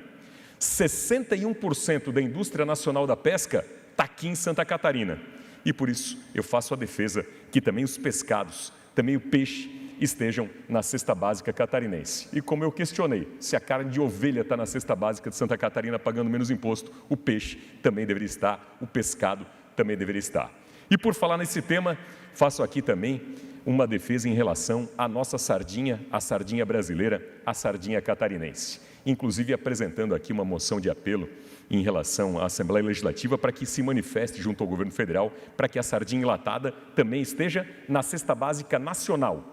61% da indústria nacional da pesca está aqui em Santa Catarina. E por isso eu faço a defesa que também os pescados, também o peixe, estejam na cesta básica catarinense. E como eu questionei, se a carne de ovelha está na cesta básica de Santa Catarina pagando menos imposto, o peixe também deveria estar, o pescado também deveria estar. E por falar nesse tema, faço aqui também uma defesa em relação à nossa sardinha, a sardinha brasileira, a sardinha catarinense. Inclusive apresentando aqui uma moção de apelo em relação à Assembleia Legislativa para que se manifeste junto ao governo federal para que a sardinha enlatada também esteja na cesta básica nacional,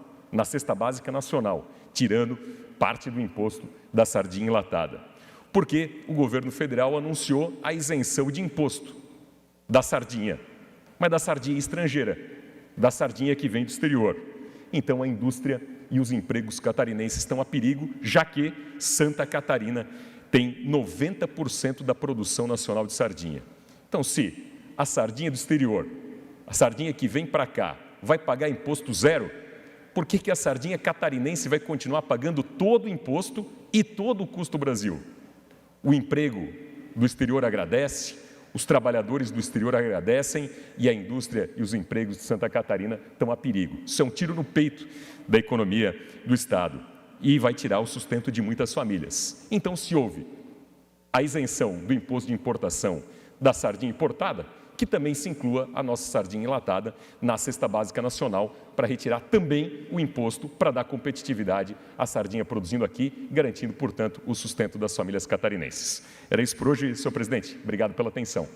tirando parte do imposto da sardinha enlatada. Porque o governo federal anunciou a isenção de imposto da sardinha, mas da sardinha estrangeira, da sardinha que vem do exterior. Então a indústria e os empregos catarinenses estão a perigo, já que Santa Catarina tem 90% da produção nacional de sardinha. Então, se a sardinha do exterior, a sardinha que vem para cá, vai pagar imposto zero, por que a sardinha catarinense vai continuar pagando todo o imposto e todo o custo do Brasil? O emprego do exterior agradece, os trabalhadores do exterior agradecem e a indústria e os empregos de Santa Catarina estão a perigo. Isso é um tiro no peito da economia do Estado e vai tirar o sustento de muitas famílias. Então, se houve a isenção do imposto de importação da sardinha importada, que também se inclua a nossa sardinha enlatada na cesta básica nacional para retirar também o imposto para dar competitividade à sardinha produzindo aqui, garantindo, portanto, o sustento das famílias catarinenses. Era isso por hoje, senhor presidente. Obrigado pela atenção.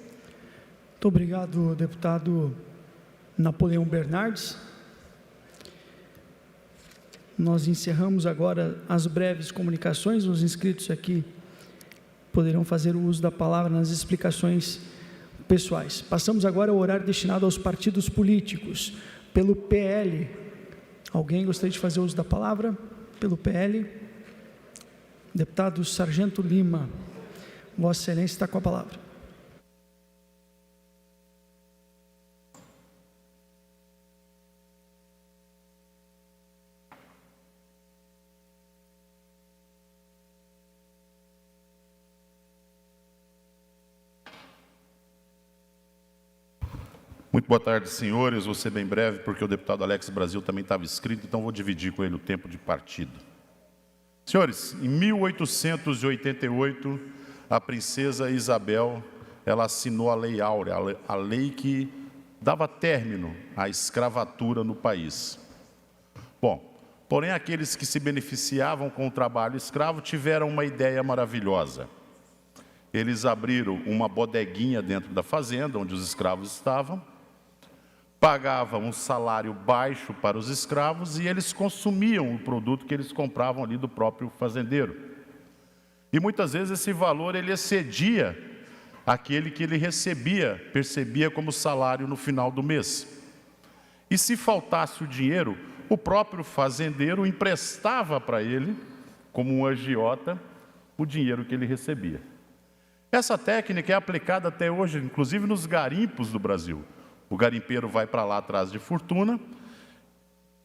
Muito obrigado, deputado Napoleão Bernardes. Nós encerramos agora as breves comunicações. Os inscritos aqui poderão fazer o uso da palavra nas explicações pessoais. Passamos agora ao horário destinado aos partidos políticos. Pelo PL, alguém gostaria de fazer uso da palavra? Pelo PL, deputado Sargento Lima, Vossa Excelência está com a palavra. Muito boa tarde, senhores. Vou ser bem breve, porque o deputado Alex Brasil também estava inscrito, então vou dividir com ele o tempo de partido. Senhores, em 1888, a princesa Isabel, ela assinou a Lei Áurea, a lei que dava término à escravatura no país. Bom, porém, aqueles que se beneficiavam com o trabalho escravo tiveram uma ideia maravilhosa. Eles abriram uma bodeguinha dentro da fazenda, onde os escravos estavam, pagavam um salário baixo para os escravos e eles consumiam o produto que eles compravam ali do próprio fazendeiro. E muitas vezes esse valor ele excedia aquele que ele recebia, percebia como salário no final do mês. E se faltasse o dinheiro, o próprio fazendeiro emprestava para ele, como um agiota, o dinheiro que ele recebia. Essa técnica é aplicada até hoje, inclusive nos garimpos do Brasil. O garimpeiro vai para lá atrás de fortuna,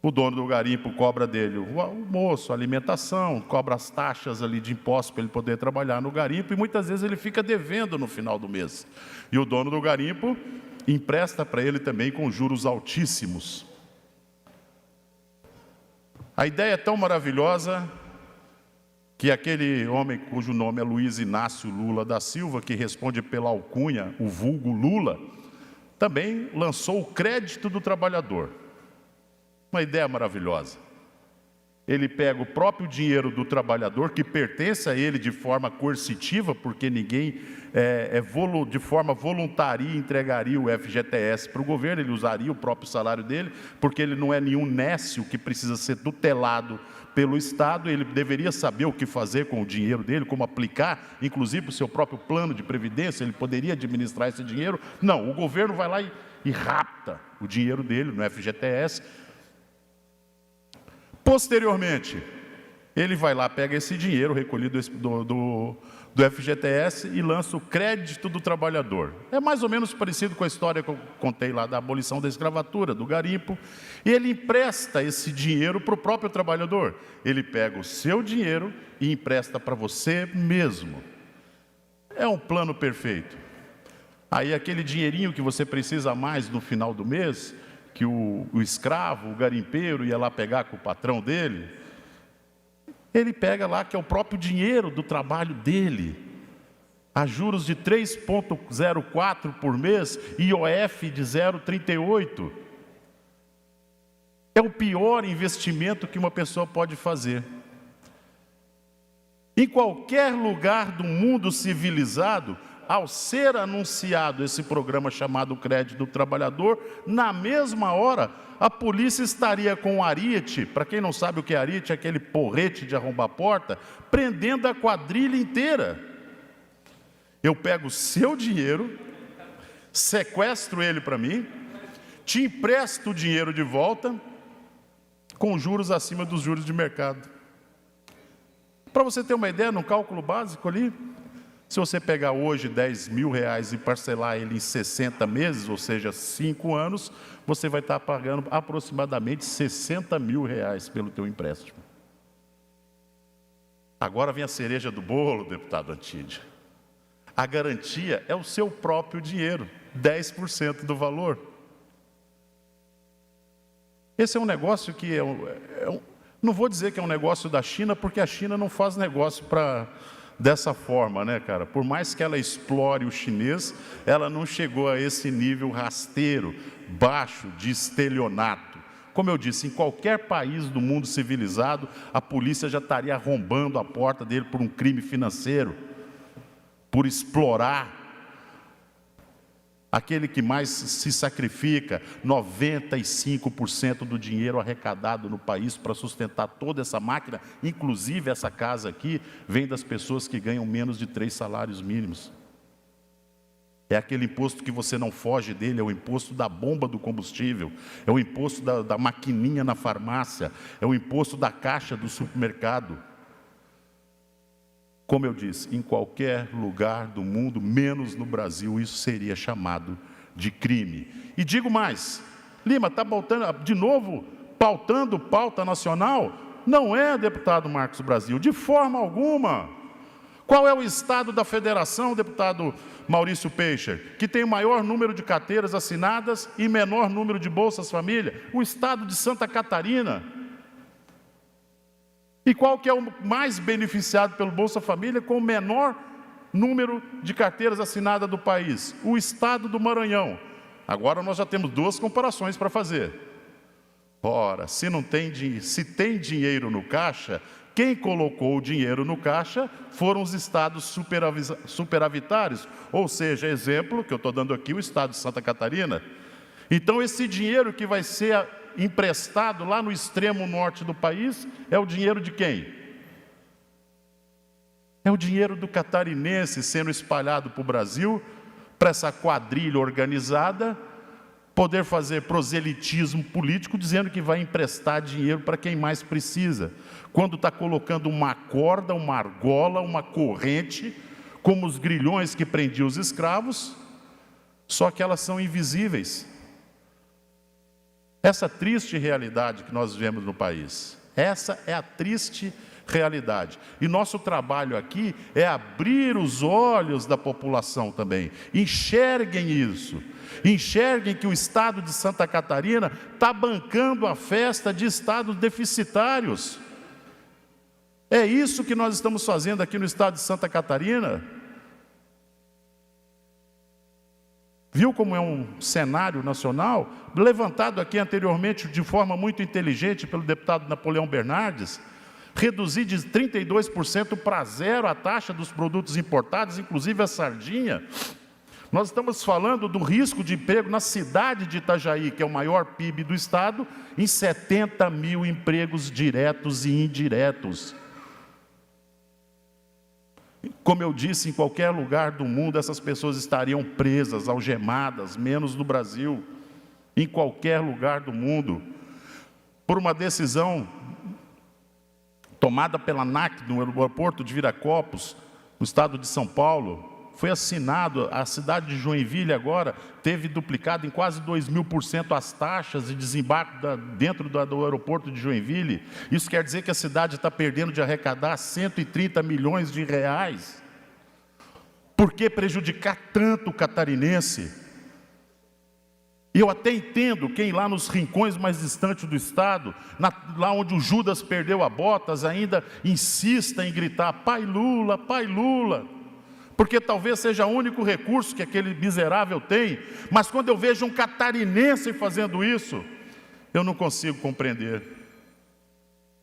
O dono do garimpo cobra dele o almoço, a alimentação, cobra as taxas ali de impostos para ele poder trabalhar no garimpo, e muitas vezes ele fica devendo no final do mês. E o dono do garimpo empresta para ele também com juros altíssimos. A ideia é tão maravilhosa que aquele homem cujo nome é Luiz Inácio Lula da Silva, que responde pela alcunha, o vulgo Lula, também lançou o crédito do trabalhador. Uma ideia maravilhosa. Ele pega o próprio dinheiro do trabalhador, que pertence a ele de forma coercitiva, porque ninguém de forma voluntária entregaria o FGTS para o governo, ele usaria o próprio salário dele, porque ele não é nenhum nécio que precisa ser tutelado pelo Estado, ele deveria saber o que fazer com o dinheiro dele, como aplicar, inclusive o seu próprio plano de previdência, ele poderia administrar esse dinheiro. Não, o governo vai lá e rapta o dinheiro dele no FGTS. Posteriormente, ele vai lá, pega esse dinheiro recolhido do FGTS e lança o crédito do trabalhador. É mais ou menos parecido com a história que eu contei lá da abolição da escravatura, do garimpo. E ele empresta esse dinheiro para o próprio trabalhador. Ele pega o seu dinheiro e empresta para você mesmo. É um plano perfeito. Aí aquele dinheirinho que você precisa mais no final do mês, que o escravo, o garimpeiro ia lá pegar com o patrão dele, ele pega lá, que é o próprio dinheiro do trabalho dele, a juros de 3,04 por mês, IOF de 0,38. É o pior investimento que uma pessoa pode fazer. Em qualquer lugar do mundo civilizado, ao ser anunciado esse programa chamado Crédito do Trabalhador, na mesma hora, a polícia estaria com o ariete, para quem não sabe o que é ariete, é aquele porrete de arrombar a porta, prendendo a quadrilha inteira. Eu pego o seu dinheiro, sequestro ele para mim, te empresto o dinheiro de volta, com juros acima dos juros de mercado. Para você ter uma ideia, no cálculo básico ali, se você pegar hoje R$10.000 e parcelar ele em 60 meses, ou seja, 5 anos, você vai estar pagando aproximadamente R$60.000 pelo teu empréstimo. Agora vem a cereja do bolo, deputado Antídio. A garantia é o seu próprio dinheiro, 10% do valor. Esse é um negócio que não vou dizer que é um negócio da China, porque a China não faz negócio dessa forma, né, cara? Por mais que ela explore o chinês, ela não chegou a esse nível rasteiro, baixo, de estelionato. Como eu disse, em qualquer país do mundo civilizado, a polícia já estaria arrombando a porta dele por um crime financeiro, por explorar aquele que mais se sacrifica. 95% do dinheiro arrecadado no país para sustentar toda essa máquina, inclusive essa casa aqui, vem das pessoas que ganham menos de 3 salários mínimos. É aquele imposto que você não foge dele, é o imposto da bomba do combustível, é o imposto da maquininha na farmácia, é o imposto da caixa do supermercado. Como eu disse, em qualquer lugar do mundo, menos no Brasil, isso seria chamado de crime. E digo mais, Lima, está de novo pautando pauta nacional? Não é, deputado Marcos Brasil, de forma alguma. Qual é o estado da federação, deputado Maurício Peixe, que tem o maior número de carteiras assinadas e menor número de Bolsas Família? O estado de Santa Catarina. E qual que é o mais beneficiado pelo Bolsa Família com o menor número de carteiras assinadas do país? O estado do Maranhão. Agora nós já temos 2 comparações para fazer. Ora, se tem dinheiro no caixa, quem colocou o dinheiro no caixa foram os estados superavitários. Ou seja, exemplo que eu estou dando aqui, o estado de Santa Catarina. Então esse dinheiro que vai ser emprestado lá no extremo norte do país, é o dinheiro de quem? É o dinheiro do catarinense sendo espalhado para o Brasil, para essa quadrilha organizada, poder fazer proselitismo político, dizendo que vai emprestar dinheiro para quem mais precisa, quando está colocando uma corda, uma argola, uma corrente, como os grilhões que prendiam os escravos, só que elas são invisíveis. Essa triste realidade que nós vivemos no país. Essa é a triste realidade. E nosso trabalho aqui é abrir os olhos da população também. Enxerguem isso. Enxerguem que o Estado de Santa Catarina está bancando a festa de estados deficitários. É isso que nós estamos fazendo aqui no Estado de Santa Catarina. Viu como é um cenário nacional? Levantado aqui anteriormente de forma muito inteligente pelo deputado Napoleão Bernardes, reduzir de 32% para 0% a taxa dos produtos importados, inclusive a sardinha. Nós estamos falando do risco de emprego na cidade de Itajaí, que é o maior PIB do estado, em 70 mil empregos diretos e indiretos. Como eu disse, em qualquer lugar do mundo essas pessoas estariam presas, algemadas, menos no Brasil, em qualquer lugar do mundo, por uma decisão tomada pela ANAC no aeroporto de Viracopos, no estado de São Paulo. Foi assinado, a cidade de Joinville agora teve duplicado em quase 2.000% as taxas de desembarque dentro do aeroporto de Joinville. Isso quer dizer que a cidade está perdendo de arrecadar 130 milhões de reais. Por que prejudicar tanto o catarinense? E eu até entendo quem lá nos rincões mais distantes do estado, lá onde o Judas perdeu a botas, ainda insista em gritar, pai Lula, pai Lula. Porque talvez seja o único recurso que aquele miserável tem, mas quando eu vejo um catarinense fazendo isso, eu não consigo compreender.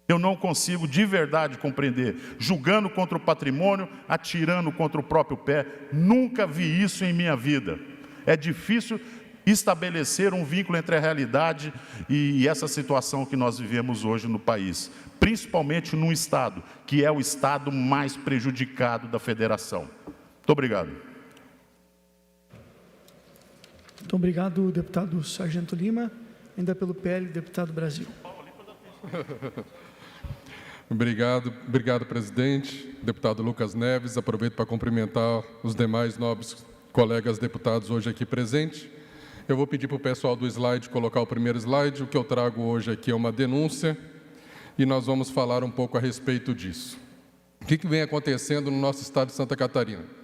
Eu não consigo de verdade compreender. Julgando contra o patrimônio, atirando contra o próprio pé. Nunca vi isso em minha vida. É difícil estabelecer um vínculo entre a realidade e essa situação que nós vivemos hoje no país. Principalmente num estado, que é o estado mais prejudicado da federação. Muito obrigado. Muito obrigado, deputado Sargento Lima. Ainda pelo PL, deputado Brasil. Obrigado, presidente. Deputado Lucas Neves, aproveito para cumprimentar os demais nobres colegas deputados hoje aqui presentes. Eu vou pedir para o pessoal do slide colocar o primeiro slide. O que eu trago hoje aqui é uma denúncia e nós vamos falar um pouco a respeito disso. O que vem acontecendo no nosso estado de Santa Catarina?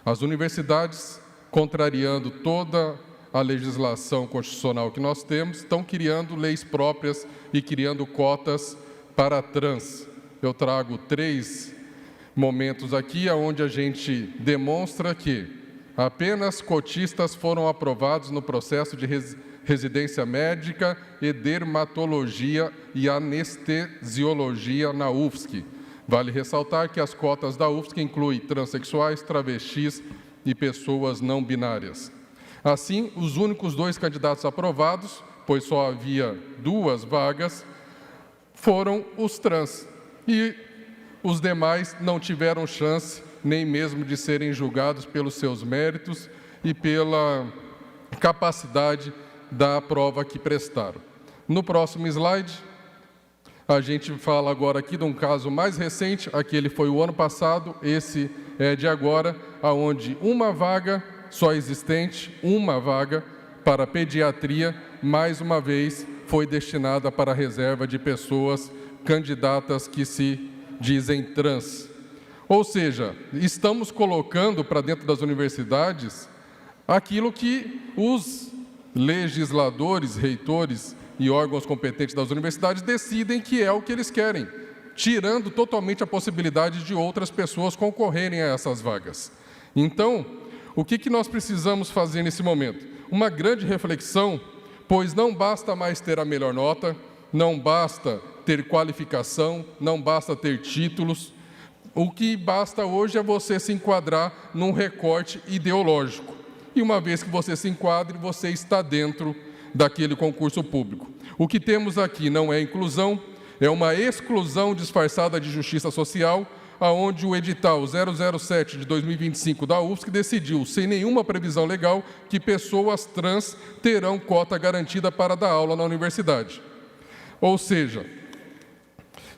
As universidades, contrariando toda a legislação constitucional que nós temos, estão criando leis próprias e criando cotas para trans. Eu trago 3 momentos aqui, onde a gente demonstra que apenas cotistas foram aprovados no processo de residência médica e dermatologia e anestesiologia na UFSC. Vale ressaltar que as cotas da UFSC incluem transexuais, travestis e pessoas não binárias. Assim, os únicos 2 candidatos aprovados, pois só havia 2 vagas, foram os trans. E os demais não tiveram chance nem mesmo de serem julgados pelos seus méritos e pela capacidade da prova que prestaram. No próximo slide, a gente fala agora aqui de um caso mais recente, aquele foi o ano passado, esse é de agora, onde uma vaga só existente, uma vaga para pediatria, mais uma vez foi destinada para a reserva de pessoas candidatas que se dizem trans. Ou seja, estamos colocando para dentro das universidades aquilo que os legisladores, reitores e órgãos competentes das universidades decidem que é o que eles querem, tirando totalmente a possibilidade de outras pessoas concorrerem a essas vagas. Então, o que nós precisamos fazer nesse momento? Uma grande reflexão, pois não basta mais ter a melhor nota, não basta ter qualificação, não basta ter títulos. O que basta hoje é você se enquadrar num recorte ideológico. E uma vez que você se enquadre, você está dentro daquele concurso público. O que temos aqui não é inclusão, é uma exclusão disfarçada de justiça social, aonde o edital 007 de 2025 da UFSC decidiu, sem nenhuma previsão legal, que pessoas trans terão cota garantida para dar aula na universidade. Ou seja,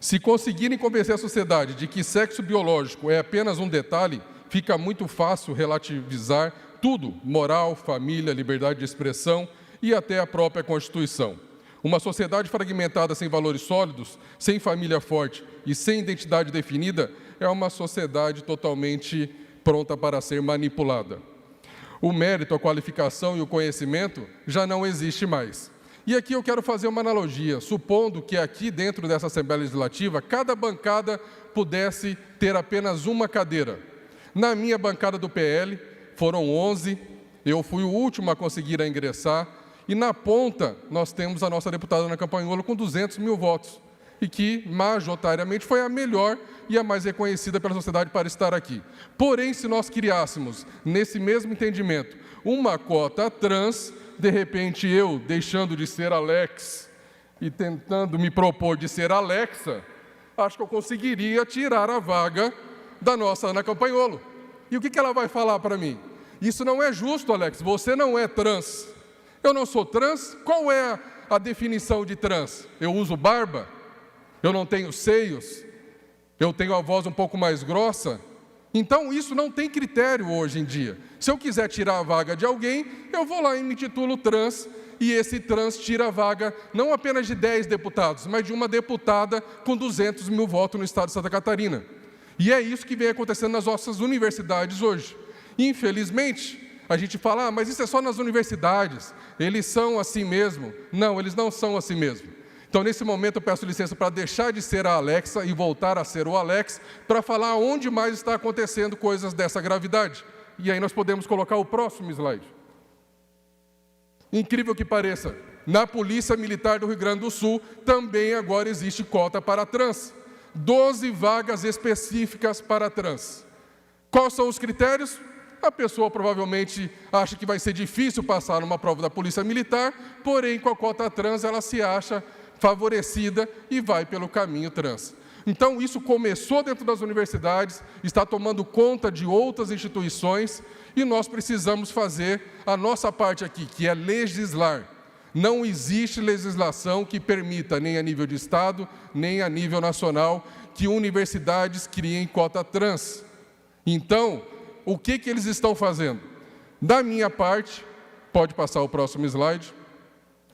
se conseguirem convencer a sociedade de que sexo biológico é apenas um detalhe, fica muito fácil relativizar tudo, moral, família, liberdade de expressão e até a própria Constituição. Uma sociedade fragmentada sem valores sólidos, sem família forte e sem identidade definida é uma sociedade totalmente pronta para ser manipulada. O mérito, a qualificação e o conhecimento já não existe mais. E aqui eu quero fazer uma analogia, supondo que aqui dentro dessa Assembleia Legislativa, cada bancada pudesse ter apenas uma cadeira. Na minha bancada do PL, foram 11, eu fui o último a conseguir ingressar, e na ponta nós temos a nossa deputada Ana Campagnolo com 200 mil votos, e que majoritariamente foi a melhor e a mais reconhecida pela sociedade para estar aqui. Porém, se nós criássemos, nesse mesmo entendimento, uma cota trans, de repente eu, deixando de ser Alex e tentando me propor de ser Alexa, acho que eu conseguiria tirar a vaga da nossa Ana Campagnolo. E o que ela vai falar para mim? Isso não é justo, Alex, você não é trans. Eu não sou trans? Qual é a definição de trans? Eu uso barba? Eu não tenho seios? Eu tenho a voz um pouco mais grossa? Então, isso não tem critério hoje em dia. Se eu quiser tirar a vaga de alguém, eu vou lá e me titulo trans, e esse trans tira a vaga não apenas de 10 deputados, mas de uma deputada com 200 mil votos no estado de Santa Catarina. E é isso que vem acontecendo nas nossas universidades hoje. Infelizmente, a gente fala, mas isso é só nas universidades, eles são assim mesmo. Não, eles não são assim mesmo. Então, nesse momento, eu peço licença para deixar de ser a Alexa e voltar a ser o Alex, para falar onde mais está acontecendo coisas dessa gravidade. E aí nós podemos colocar o próximo slide. Incrível que pareça, na Polícia Militar do Rio Grande do Sul também agora existe cota para trans. 12 vagas específicas para trans. Quais são os critérios? A pessoa provavelmente acha que vai ser difícil passar numa prova da Polícia Militar, porém com a cota trans ela se acha favorecida e vai pelo caminho trans. Então isso começou dentro das universidades, está tomando conta de outras instituições e nós precisamos fazer a nossa parte aqui, que é legislar. Não existe legislação que permita, nem a nível de Estado, nem a nível nacional, que universidades criem cota trans. Então, o que eles estão fazendo? Da minha parte, pode passar o próximo slide,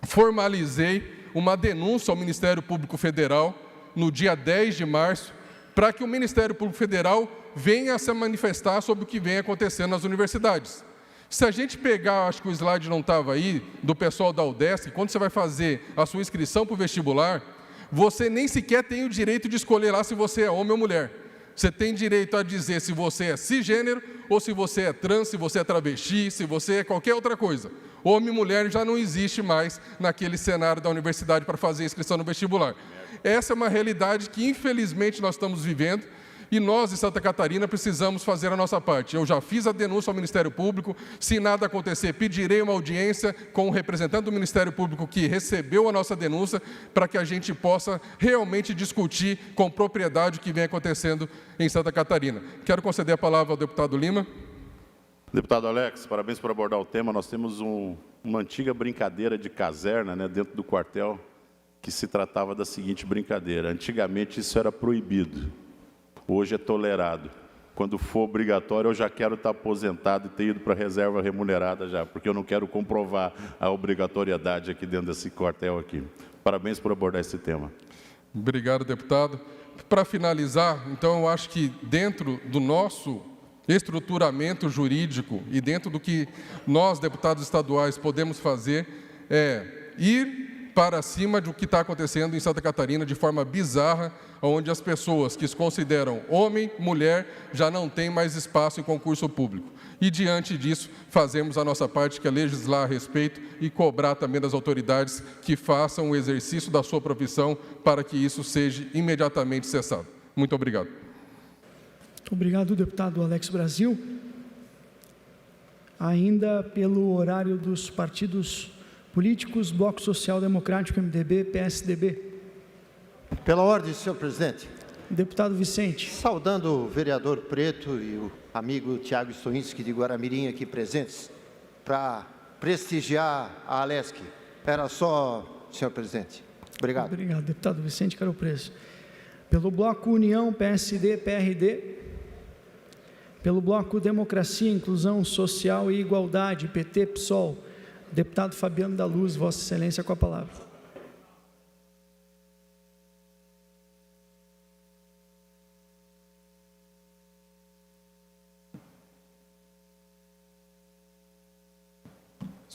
formalizei uma denúncia ao Ministério Público Federal no dia 10 de março, para que o Ministério Público Federal venha a se manifestar sobre o que vem acontecendo nas universidades. Se a gente pegar, acho que o slide não estava aí, do pessoal da UDESC, quando você vai fazer a sua inscrição para o vestibular, você nem sequer tem o direito de escolher lá se você é homem ou mulher. Você tem direito a dizer se você é cisgênero, ou se você é trans, se você é travesti, se você é qualquer outra coisa. Homem e mulher já não existe mais naquele cenário da universidade para fazer a inscrição no vestibular. Essa é uma realidade que, infelizmente, nós estamos vivendo, e nós, em Santa Catarina, precisamos fazer a nossa parte. Eu já fiz a denúncia ao Ministério Público, se nada acontecer, pedirei uma audiência com o representante do Ministério Público que recebeu a nossa denúncia, para que a gente possa realmente discutir com propriedade o que vem acontecendo em Santa Catarina. Quero conceder a palavra ao deputado Lima. Deputado Alex, parabéns por abordar o tema. Nós temos uma antiga brincadeira de caserna, né, dentro do quartel, que se tratava da seguinte brincadeira. Antigamente isso era proibido. Hoje é tolerado. Quando for obrigatório, eu já quero estar aposentado e ter ido para a reserva remunerada já, porque eu não quero comprovar a obrigatoriedade aqui dentro desse quartel aqui. Parabéns por abordar esse tema. Obrigado, deputado. Para finalizar, então, eu acho que dentro do nosso estruturamento jurídico e dentro do que nós, deputados estaduais, podemos fazer é ir para cima do que está acontecendo em Santa Catarina de forma bizarra, onde as pessoas que se consideram homem, mulher, já não têm mais espaço em concurso público. E, diante disso, fazemos a nossa parte, que é legislar a respeito e cobrar também das autoridades que façam o exercício da sua profissão para que isso seja imediatamente cessado. Muito obrigado. Muito obrigado, deputado Alex Brasil. Ainda pelo horário dos partidos políticos, Bloco Social Democrático, MDB, PSDB. Pela ordem, senhor presidente. Deputado Vicente. Saudando o vereador Preto e o amigo Tiago Stoinski de Guaramirim aqui presentes, para prestigiar a Alesc. Era só, senhor presidente. Obrigado. Obrigado, deputado Vicente Caro Preso. Pelo Bloco União, PSD, PRD. Pelo Bloco Democracia, Inclusão Social e Igualdade, PT, PSOL. Deputado Fabiano da Luz, Vossa Excelência, com a palavra.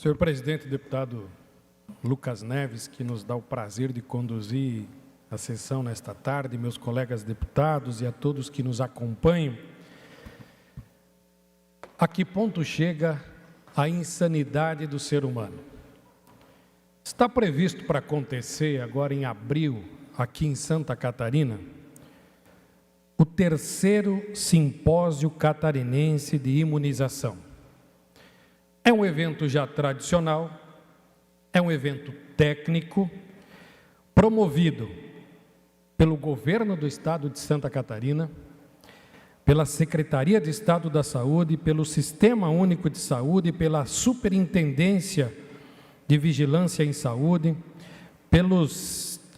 Senhor presidente, deputado Lucas Neves, que nos dá o prazer de conduzir a sessão nesta tarde, meus colegas deputados e a todos que nos acompanham. A que ponto chega a insanidade do ser humano? Está previsto para acontecer agora em abril, aqui em Santa Catarina, o 3º Simpósio Catarinense de Imunização. É um evento já tradicional, é um evento técnico, promovido pelo Governo do Estado de Santa Catarina, pela Secretaria de Estado da Saúde, pelo Sistema Único de Saúde, pela Superintendência de Vigilância em Saúde,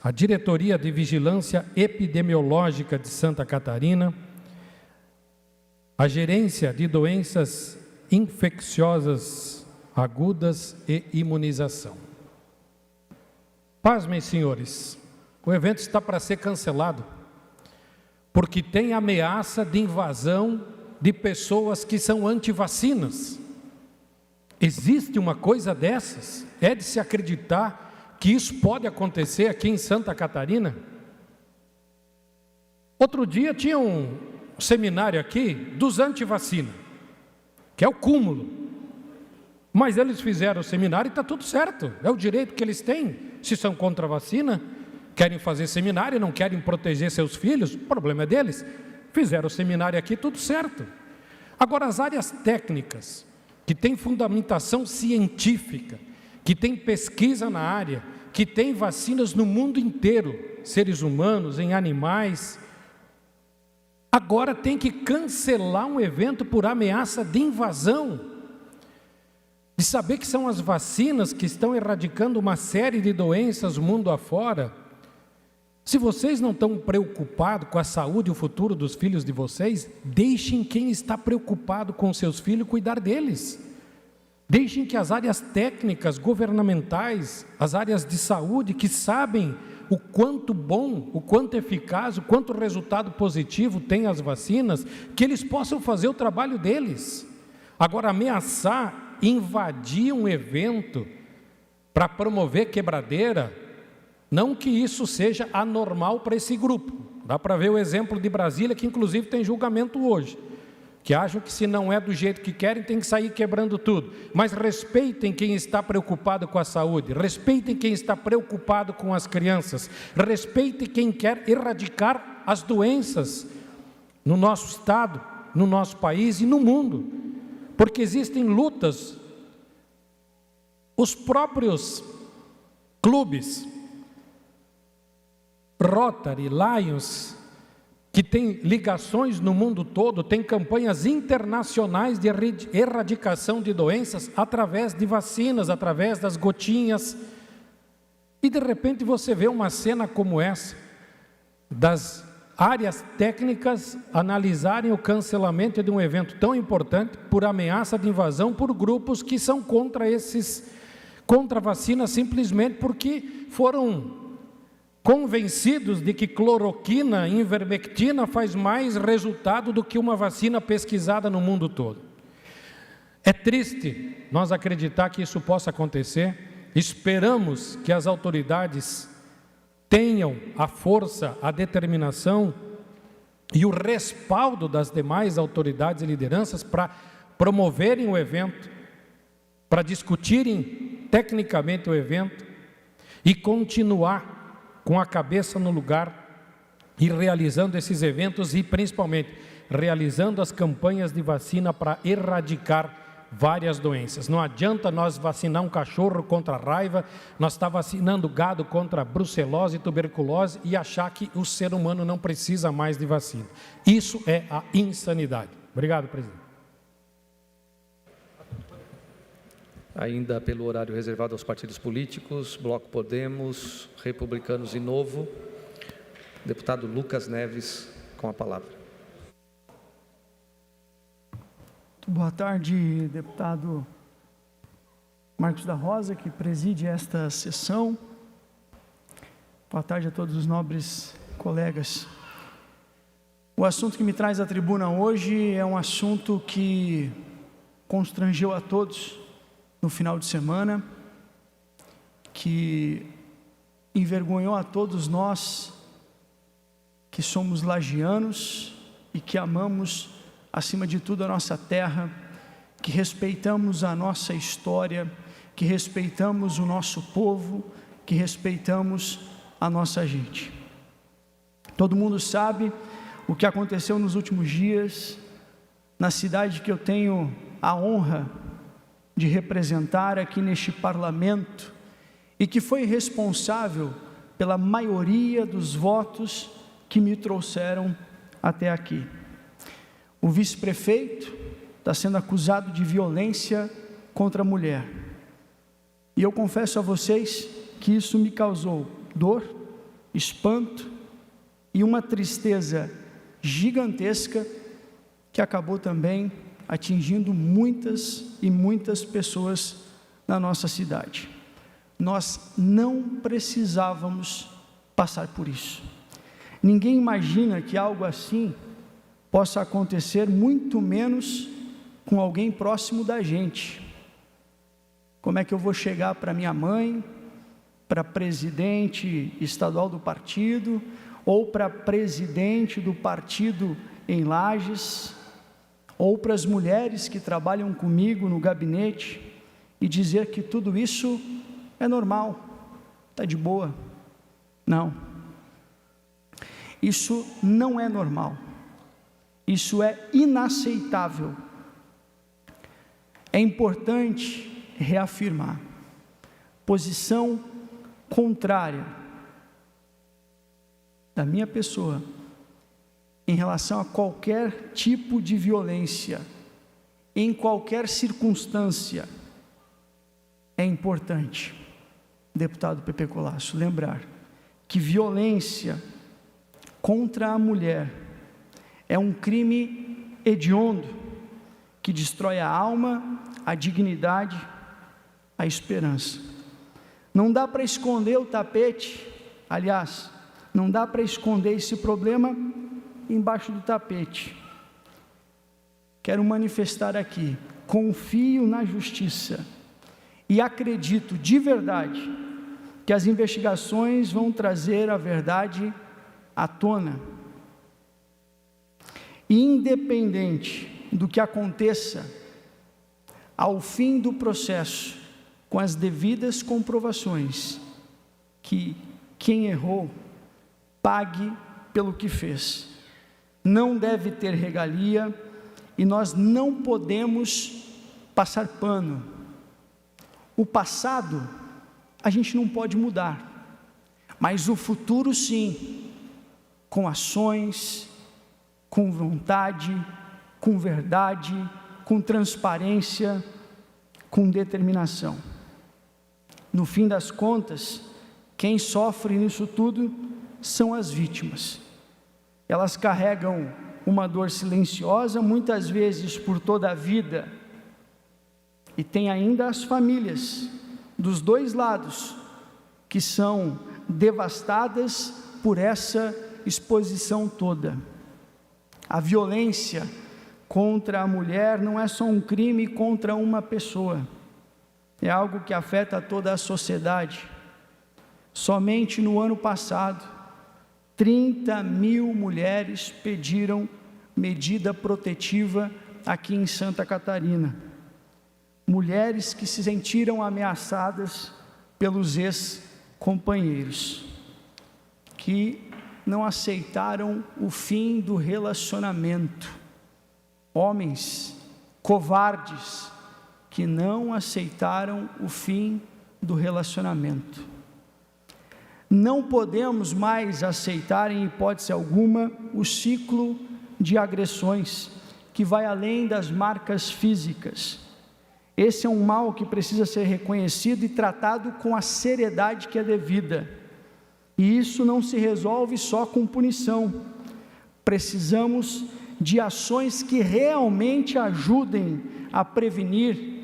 a Diretoria de Vigilância Epidemiológica de Santa Catarina, a Gerência de Doenças Infecciosas Agudas e Imunização. Pasmem, senhores, o evento está para ser cancelado, porque tem ameaça de invasão de pessoas que são antivacinas. Existe uma coisa dessas? É de se acreditar que isso pode acontecer aqui em Santa Catarina? Outro dia tinha um seminário aqui dos antivacina, que é o cúmulo. Mas eles fizeram o seminário e está tudo certo, é o direito que eles têm. Se são contra a vacina, querem fazer seminário, não querem proteger seus filhos, o problema é deles. Fizeram o seminário aqui, tudo certo. Agora, as áreas técnicas, que têm fundamentação científica, que têm pesquisa na área, que têm vacinas no mundo inteiro, seres humanos, em animais, agora tem que cancelar um evento por ameaça de invasão. De saber que são as vacinas que estão erradicando uma série de doenças mundo afora. Se vocês não estão preocupados com a saúde e o futuro dos filhos de vocês, deixem quem está preocupado com seus filhos cuidar deles. Deixem que as áreas técnicas, governamentais, as áreas de saúde, que sabem o quanto bom, o quanto eficaz, o quanto resultado positivo tem as vacinas, que eles possam fazer o trabalho deles. Agora, ameaçar, invadir um evento para promover quebradeira, não que isso seja anormal para esse grupo. Dá para ver o exemplo de Brasília, que inclusive tem julgamento hoje, que acham que se não é do jeito que querem, tem que sair quebrando tudo. Mas respeitem quem está preocupado com a saúde, respeitem quem está preocupado com as crianças, respeitem quem quer erradicar as doenças no nosso estado, no nosso país e no mundo. Porque existem lutas, os próprios clubes, Rotary, Lions, que tem ligações no mundo todo, tem campanhas internacionais de erradicação de doenças através de vacinas, através das gotinhas. E de repente você vê uma cena como essa, das áreas técnicas analisarem o cancelamento de um evento tão importante por ameaça de invasão por grupos que são contra a vacina, simplesmente porque foram convencidos de que cloroquina e ivermectina faz mais resultado do que uma vacina pesquisada no mundo todo. É triste nós acreditar que isso possa acontecer. Esperamos que as autoridades tenham a força, a determinação e o respaldo das demais autoridades e lideranças para promoverem o evento, para discutirem tecnicamente o evento e continuar com a cabeça no lugar e realizando esses eventos e principalmente realizando as campanhas de vacina para erradicar várias doenças. Não adianta nós vacinar um cachorro contra a raiva, nós estamos vacinando gado contra brucelose e tuberculose e achar que o ser humano não precisa mais de vacina. Isso é a insanidade. Obrigado, presidente. Ainda pelo horário reservado aos partidos políticos, Bloco Podemos, Republicanos e Novo, deputado Lucas Neves, com a palavra. Boa tarde, deputado Marcos da Rosa, que preside esta sessão. Boa tarde a todos os nobres colegas. O assunto que me traz à tribuna hoje é um assunto que constrangeu a todos, no final de semana, que envergonhou a todos nós que somos lagianos e que amamos, acima de tudo, a nossa terra, que respeitamos a nossa história, que respeitamos o nosso povo, que respeitamos a nossa gente. Todo mundo sabe o que aconteceu nos últimos dias, na cidade que eu tenho a honra de representar aqui neste parlamento, e que foi responsável pela maioria dos votos que me trouxeram até aqui. O vice-prefeito está sendo acusado de violência contra a mulher. E eu confesso a vocês que isso me causou dor, espanto e uma tristeza gigantesca que acabou também atingindo muitas e muitas pessoas na nossa cidade. Nós não precisávamos passar por isso. Ninguém imagina que algo assim possa acontecer, muito menos com alguém próximo da gente. Como é que eu vou chegar para minha mãe, para presidente estadual do partido, ou para presidente do partido em Lages, ou para as mulheres que trabalham comigo no gabinete, e dizer que tudo isso é normal, está de boa? Não. Isso não é normal. Isso é inaceitável. É importante reafirmar posição contrária da minha pessoa em relação a qualquer tipo de violência, em qualquer circunstância. É importante, deputado Pepe Colasso, lembrar que violência contra a mulher é um crime hediondo que destrói a alma, a dignidade, a esperança. Não dá para esconder o tapete, aliás, não dá para esconder esse problema embaixo do tapete. Quero manifestar aqui, confio na justiça e acredito de verdade que as investigações vão trazer a verdade à tona. E independente do que aconteça, ao fim do processo, com as devidas comprovações, que quem errou pague pelo que fez. Não deve ter regalia e nós não podemos passar pano. O passado a gente não pode mudar, mas o futuro sim, com ações, com vontade, com verdade, com transparência, com determinação. No fim das contas, quem sofre nisso tudo são as vítimas. Elas carregam uma dor silenciosa, muitas vezes por toda a vida, e tem ainda as famílias dos dois lados que são devastadas por essa exposição toda. A violência contra a mulher não é só um crime contra uma pessoa, é algo que afeta toda a sociedade. Somente no ano passado, 30 mil mulheres pediram medida protetiva aqui em Santa Catarina. Mulheres que se sentiram ameaçadas pelos ex-companheiros, que não aceitaram o fim do relacionamento. Homens covardes que não aceitaram o fim do relacionamento. Não podemos mais aceitar, em hipótese alguma, o ciclo de agressões que vai além das marcas físicas. Esse é um mal que precisa ser reconhecido e tratado com a seriedade que é devida. E isso não se resolve só com punição. Precisamos de ações que realmente ajudem a prevenir,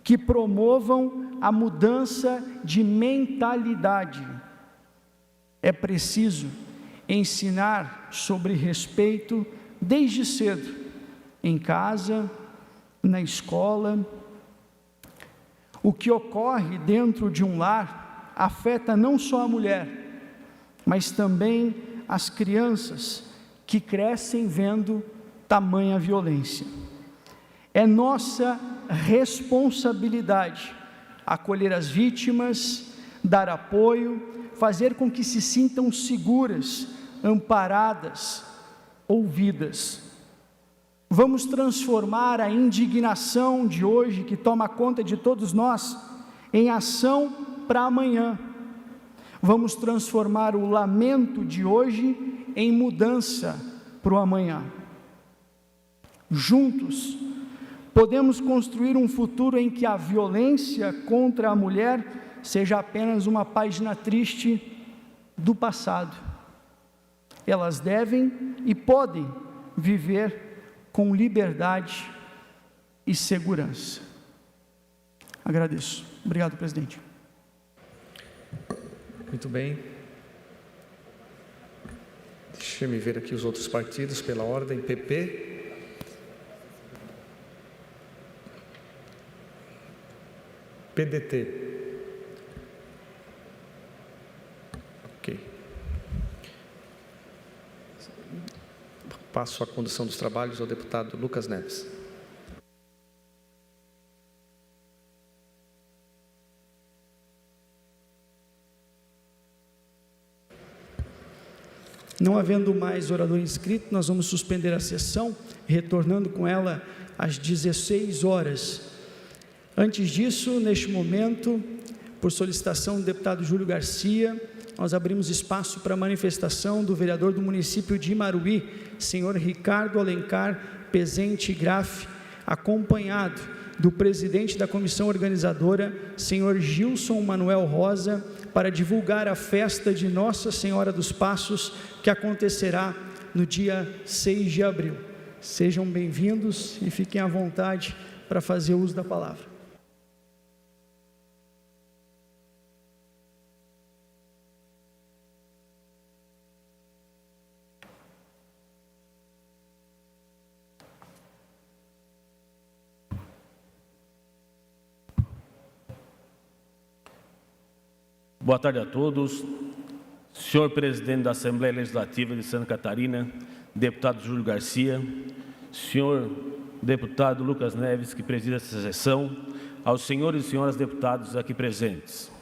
que promovam a mudança de mentalidade. É preciso ensinar sobre respeito desde cedo, em casa, na escola. O que ocorre dentro de um lar afeta não só a mulher, mas também as crianças que crescem vendo tamanha violência. É nossa responsabilidade acolher as vítimas, dar apoio, fazer com que se sintam seguras, amparadas, ouvidas. Vamos transformar a indignação de hoje, que toma conta de todos nós, em ação para amanhã. Vamos transformar o lamento de hoje em mudança para o amanhã. Juntos, podemos construir um futuro em que a violência contra a mulher seja apenas uma página triste do passado. Elas devem e podem viver com liberdade e segurança. Agradeço. Obrigado, presidente. Muito bem. Deixa-me ver aqui os outros partidos pela ordem. PP. PDT. Ok. Passo a condução dos trabalhos ao deputado Lucas Neves. Não havendo mais orador inscrito, nós vamos suspender a sessão, retornando com ela às 16 horas. Antes disso, neste momento, por solicitação do deputado Júlio Garcia, nós abrimos espaço para a manifestação do vereador do município de Imaruí, senhor Ricardo Alencar Pezente Graff, acompanhado do presidente da comissão organizadora, senhor Gilson Manuel Rosa, para divulgar a festa de Nossa Senhora dos Passos, que acontecerá no dia 6 de abril. Sejam bem-vindos e fiquem à vontade para fazer uso da palavra. Boa tarde a todos. Senhor presidente da Assembleia Legislativa de Santa Catarina, deputado Júlio Garcia, senhor deputado Lucas Neves, que preside essa sessão, aos senhores e senhoras deputados aqui presentes.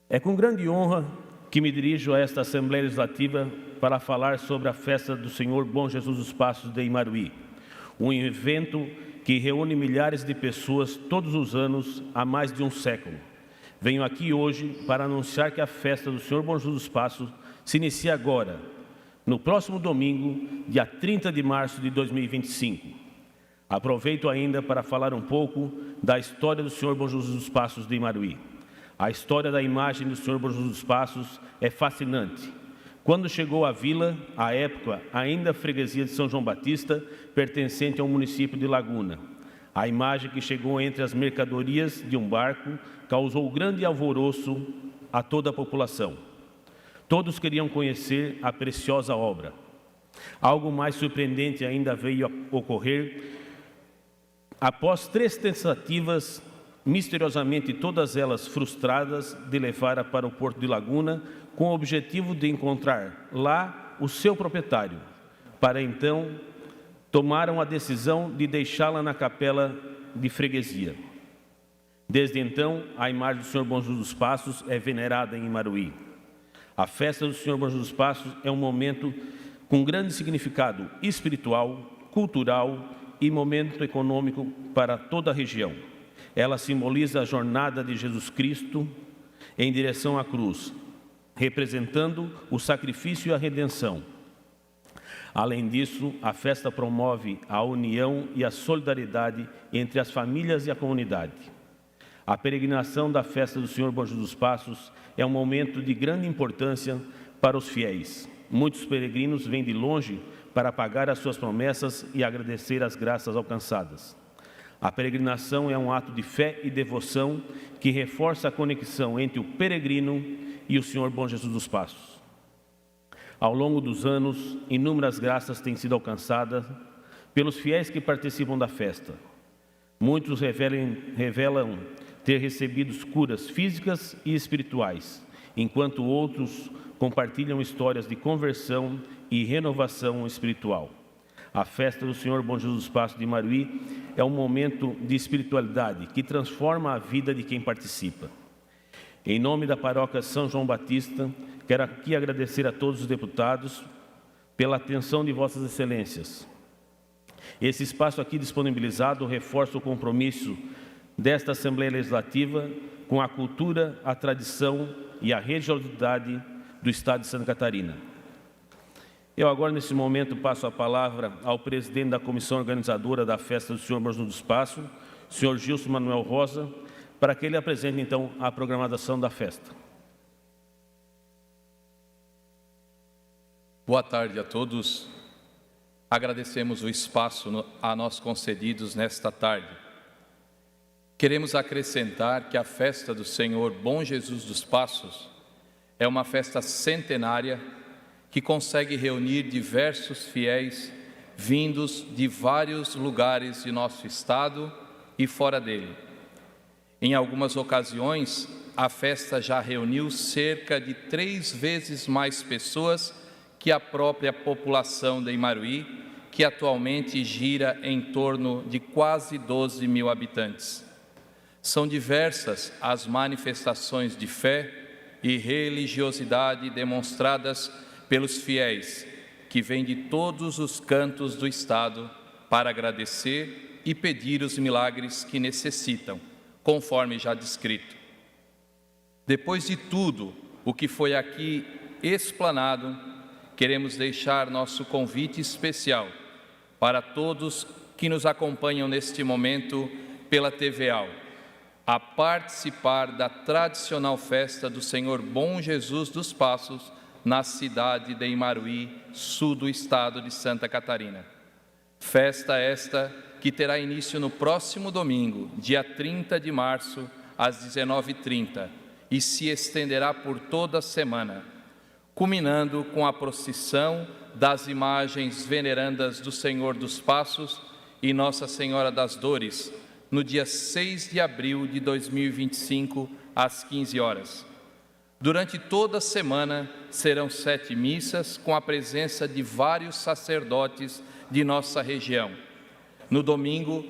É com grande honra que me dirijo a esta Assembleia Legislativa para falar sobre a festa do Senhor Bom Jesus dos Passos de Imaruí, um evento que reúne milhares de pessoas todos os anos há mais de um século. Venho aqui hoje para anunciar que a festa do Senhor Bom Jesus dos Passos se inicia agora, no próximo domingo, dia 30 de março de 2025. Aproveito ainda para falar um pouco da história do Senhor Bom Jesus dos Passos de Imaruí. A história da imagem do Senhor Bom Jesus dos Passos é fascinante. Quando chegou à vila, à época ainda a freguesia de São João Batista, pertencente ao município de Laguna, a imagem que chegou entre as mercadorias de um barco causou grande alvoroço a toda a população. Todos queriam conhecer a preciosa obra. Algo mais surpreendente ainda veio a ocorrer após 3 tentativas, misteriosamente todas elas frustradas, de levá-la para o Porto de Laguna, com o objetivo de encontrar lá o seu proprietário, para então tomaram a decisão de deixá-la na capela de freguesia. Desde então, a imagem do Senhor Bom Jesus dos Passos é venerada em Imaruí. A festa do Senhor Bom Jesus dos Passos é um momento com grande significado espiritual, cultural e momento econômico para toda a região. Ela simboliza a jornada de Jesus Cristo em direção à cruz, representando o sacrifício e a redenção. Além disso, a festa promove a união e a solidariedade entre as famílias e a comunidade. A peregrinação da festa do Senhor Bom Jesus dos Passos é um momento de grande importância para os fiéis. Muitos peregrinos vêm de longe para pagar as suas promessas e agradecer as graças alcançadas. A peregrinação é um ato de fé e devoção que reforça a conexão entre o peregrino e o Senhor Bom Jesus dos Passos. Ao longo dos anos, inúmeras graças têm sido alcançadas pelos fiéis que participam da festa. Muitos revelam ter recebido curas físicas e espirituais, enquanto outros compartilham histórias de conversão e renovação espiritual. A festa do Senhor Bom Jesus dos Passos de Imaruí é um momento de espiritualidade que transforma a vida de quem participa. Em nome da paróquia São João Batista, quero aqui agradecer a todos os deputados pela atenção de vossas excelências. Esse espaço aqui disponibilizado reforça o compromisso desta Assembleia Legislativa com a cultura, a tradição e a religiosidade do Estado de Santa Catarina. Eu agora, nesse momento, passo a palavra ao presidente da comissão organizadora da festa do Senhor Bom Jesus dos Passos, senhor Gilson Manuel Rosa, para que ele apresente, então, a programação da festa. Boa tarde a todos. Agradecemos o espaço a nós concedidos nesta tarde. Queremos acrescentar que a festa do Senhor Bom Jesus dos Passos é uma festa centenária que consegue reunir diversos fiéis vindos de vários lugares de nosso estado e fora dele. Em algumas ocasiões, a festa já reuniu cerca de 3 vezes mais pessoas que a própria população de Imaruí, que atualmente gira em torno de quase 12 mil habitantes. São diversas as manifestações de fé e religiosidade demonstradas pelos fiéis, que vêm de todos os cantos do estado para agradecer e pedir os milagres que necessitam, conforme já descrito. Depois de tudo o que foi aqui explanado, queremos deixar nosso convite especial para todos que nos acompanham neste momento pela TVAL, a participar da tradicional festa do Senhor Bom Jesus dos Passos, na cidade de Imaruí, sul do estado de Santa Catarina. Festa esta que terá início no próximo domingo, dia 30 de março, às 19h30, e se estenderá por toda a semana, culminando com a procissão das imagens venerandas do Senhor dos Passos e Nossa Senhora das Dores, no dia 6 de abril de 2025, às 15 horas. Durante toda a semana, serão 7 missas com a presença de vários sacerdotes de nossa região. No domingo,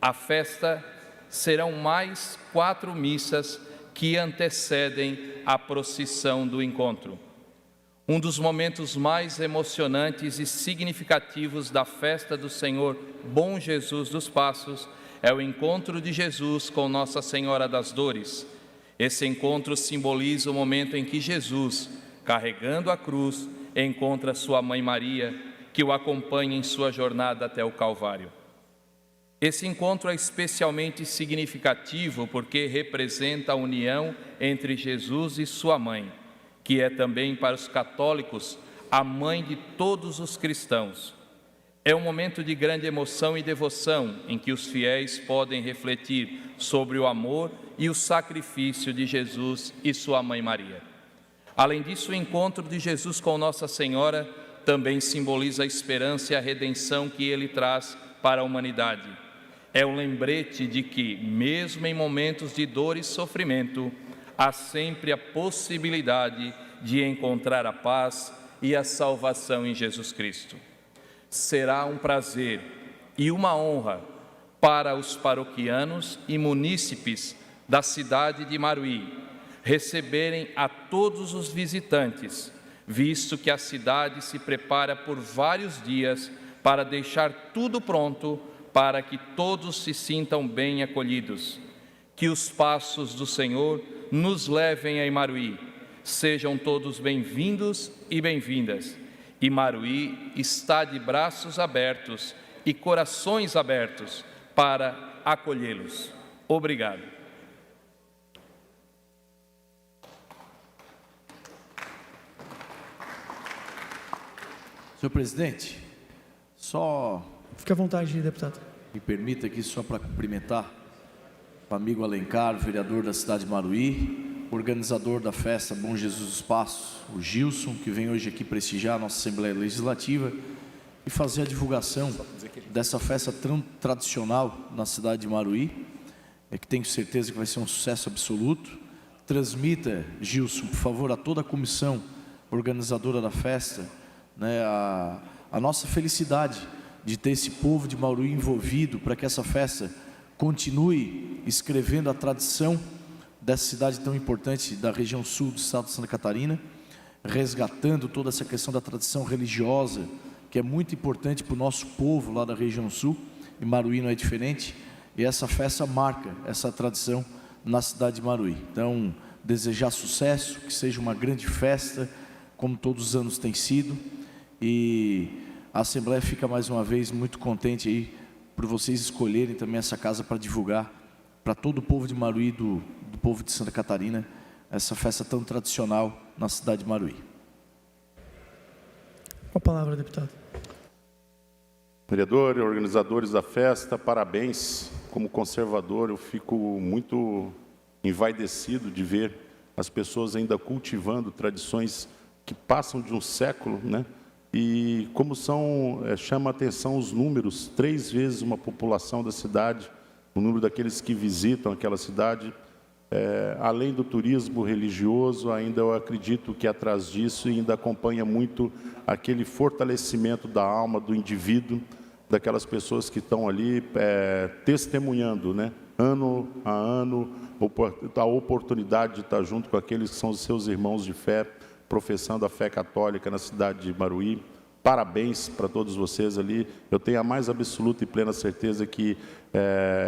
a festa serão mais 4 missas que antecedem a procissão do encontro. Um dos momentos mais emocionantes e significativos da festa do Senhor Bom Jesus dos Passos é o encontro de Jesus com Nossa Senhora das Dores. Esse encontro simboliza o momento em que Jesus, carregando a cruz, encontra sua mãe Maria, que o acompanha em sua jornada até o Calvário. Esse encontro é especialmente significativo porque representa a união entre Jesus e sua mãe, que é também para os católicos a mãe de todos os cristãos. É um momento de grande emoção e devoção em que os fiéis podem refletir sobre o amor e o sacrifício de Jesus e sua mãe Maria. Além disso, o encontro de Jesus com Nossa Senhora também simboliza a esperança e a redenção que ele traz para a humanidade. É um lembrete de que, mesmo em momentos de dor e sofrimento, há sempre a possibilidade de encontrar a paz e a salvação em Jesus Cristo. Será um prazer e uma honra para os paroquianos e munícipes da cidade de Imaruí receberem a todos os visitantes, visto que a cidade se prepara por vários dias para deixar tudo pronto para que todos se sintam bem acolhidos. Que os passos do Senhor nos levem a Imaruí. Sejam todos bem-vindos e bem-vindas. Imaruí está de braços abertos e corações abertos para acolhê-los. Obrigado. Senhor presidente, só... Fique à vontade, deputado. Me permita aqui só para cumprimentar o amigo Alencar, vereador da cidade de Imaruí, organizador da festa Bom Jesus dos Passos, o Gilson, que vem hoje aqui prestigiar a nossa Assembleia Legislativa, e fazer a divulgação dessa festa tão tradicional na cidade de Maruí, que tenho certeza que vai ser um sucesso absoluto. Transmita, Gilson, por favor, a toda a comissão organizadora da festa, né, a nossa felicidade de ter esse povo de Maruí envolvido para que essa festa continue escrevendo a tradição dessa cidade tão importante da região sul do estado de Santa Catarina, resgatando toda essa questão da tradição religiosa, que é muito importante para o nosso povo lá da região sul, e Maruí não é diferente, e essa festa marca essa tradição na cidade de Maruí. Então, desejar sucesso, que seja uma grande festa, como todos os anos tem sido, e a Assembleia fica mais uma vez muito contente aí por vocês escolherem também essa casa para divulgar para todo o povo de Maruí, do povo de Santa Catarina, essa festa tão tradicional na cidade de Maruí. Com a palavra, deputado. Vereador e organizadores da festa, parabéns. Como conservador, eu fico muito envaidecido de ver as pessoas ainda cultivando tradições que passam de um século, né? E como chama a atenção os números, 3 vezes uma população da cidade, o número daqueles que visitam aquela cidade, além do turismo religioso, ainda eu acredito que atrás disso ainda acompanha muito aquele fortalecimento da alma do indivíduo, daquelas pessoas que estão ali testemunhando, né, ano a ano, a oportunidade de estar junto com aqueles que são os seus irmãos de fé, professando a fé católica na cidade de Maruí. Parabéns para todos vocês ali. Eu tenho a mais absoluta e plena certeza que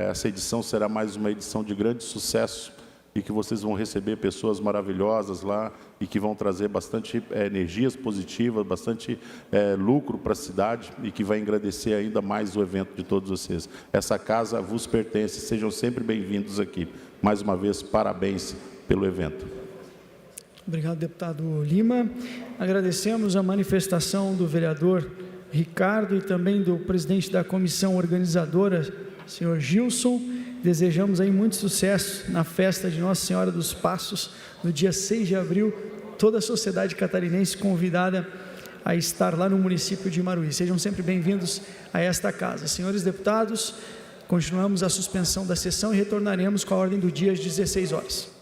essa edição será mais uma edição de grande sucesso e que vocês vão receber pessoas maravilhosas lá e que vão trazer bastante energias positivas, bastante lucro para a cidade e que vai engrandecer ainda mais o evento de todos vocês. Essa casa vos pertence, sejam sempre bem-vindos aqui. Mais uma vez, parabéns pelo evento. Obrigado, deputado Lima. Agradecemos a manifestação do vereador Ricardo e também do presidente da comissão organizadora, senhor Gilson. Desejamos aí muito sucesso na festa de Nossa Senhora dos Passos, no dia 6 de abril. Toda a sociedade catarinense convidada a estar lá no município de Maruí. Sejam sempre bem-vindos a esta casa. Senhores deputados, continuamos a suspensão da sessão e retornaremos com a ordem do dia às 16 horas.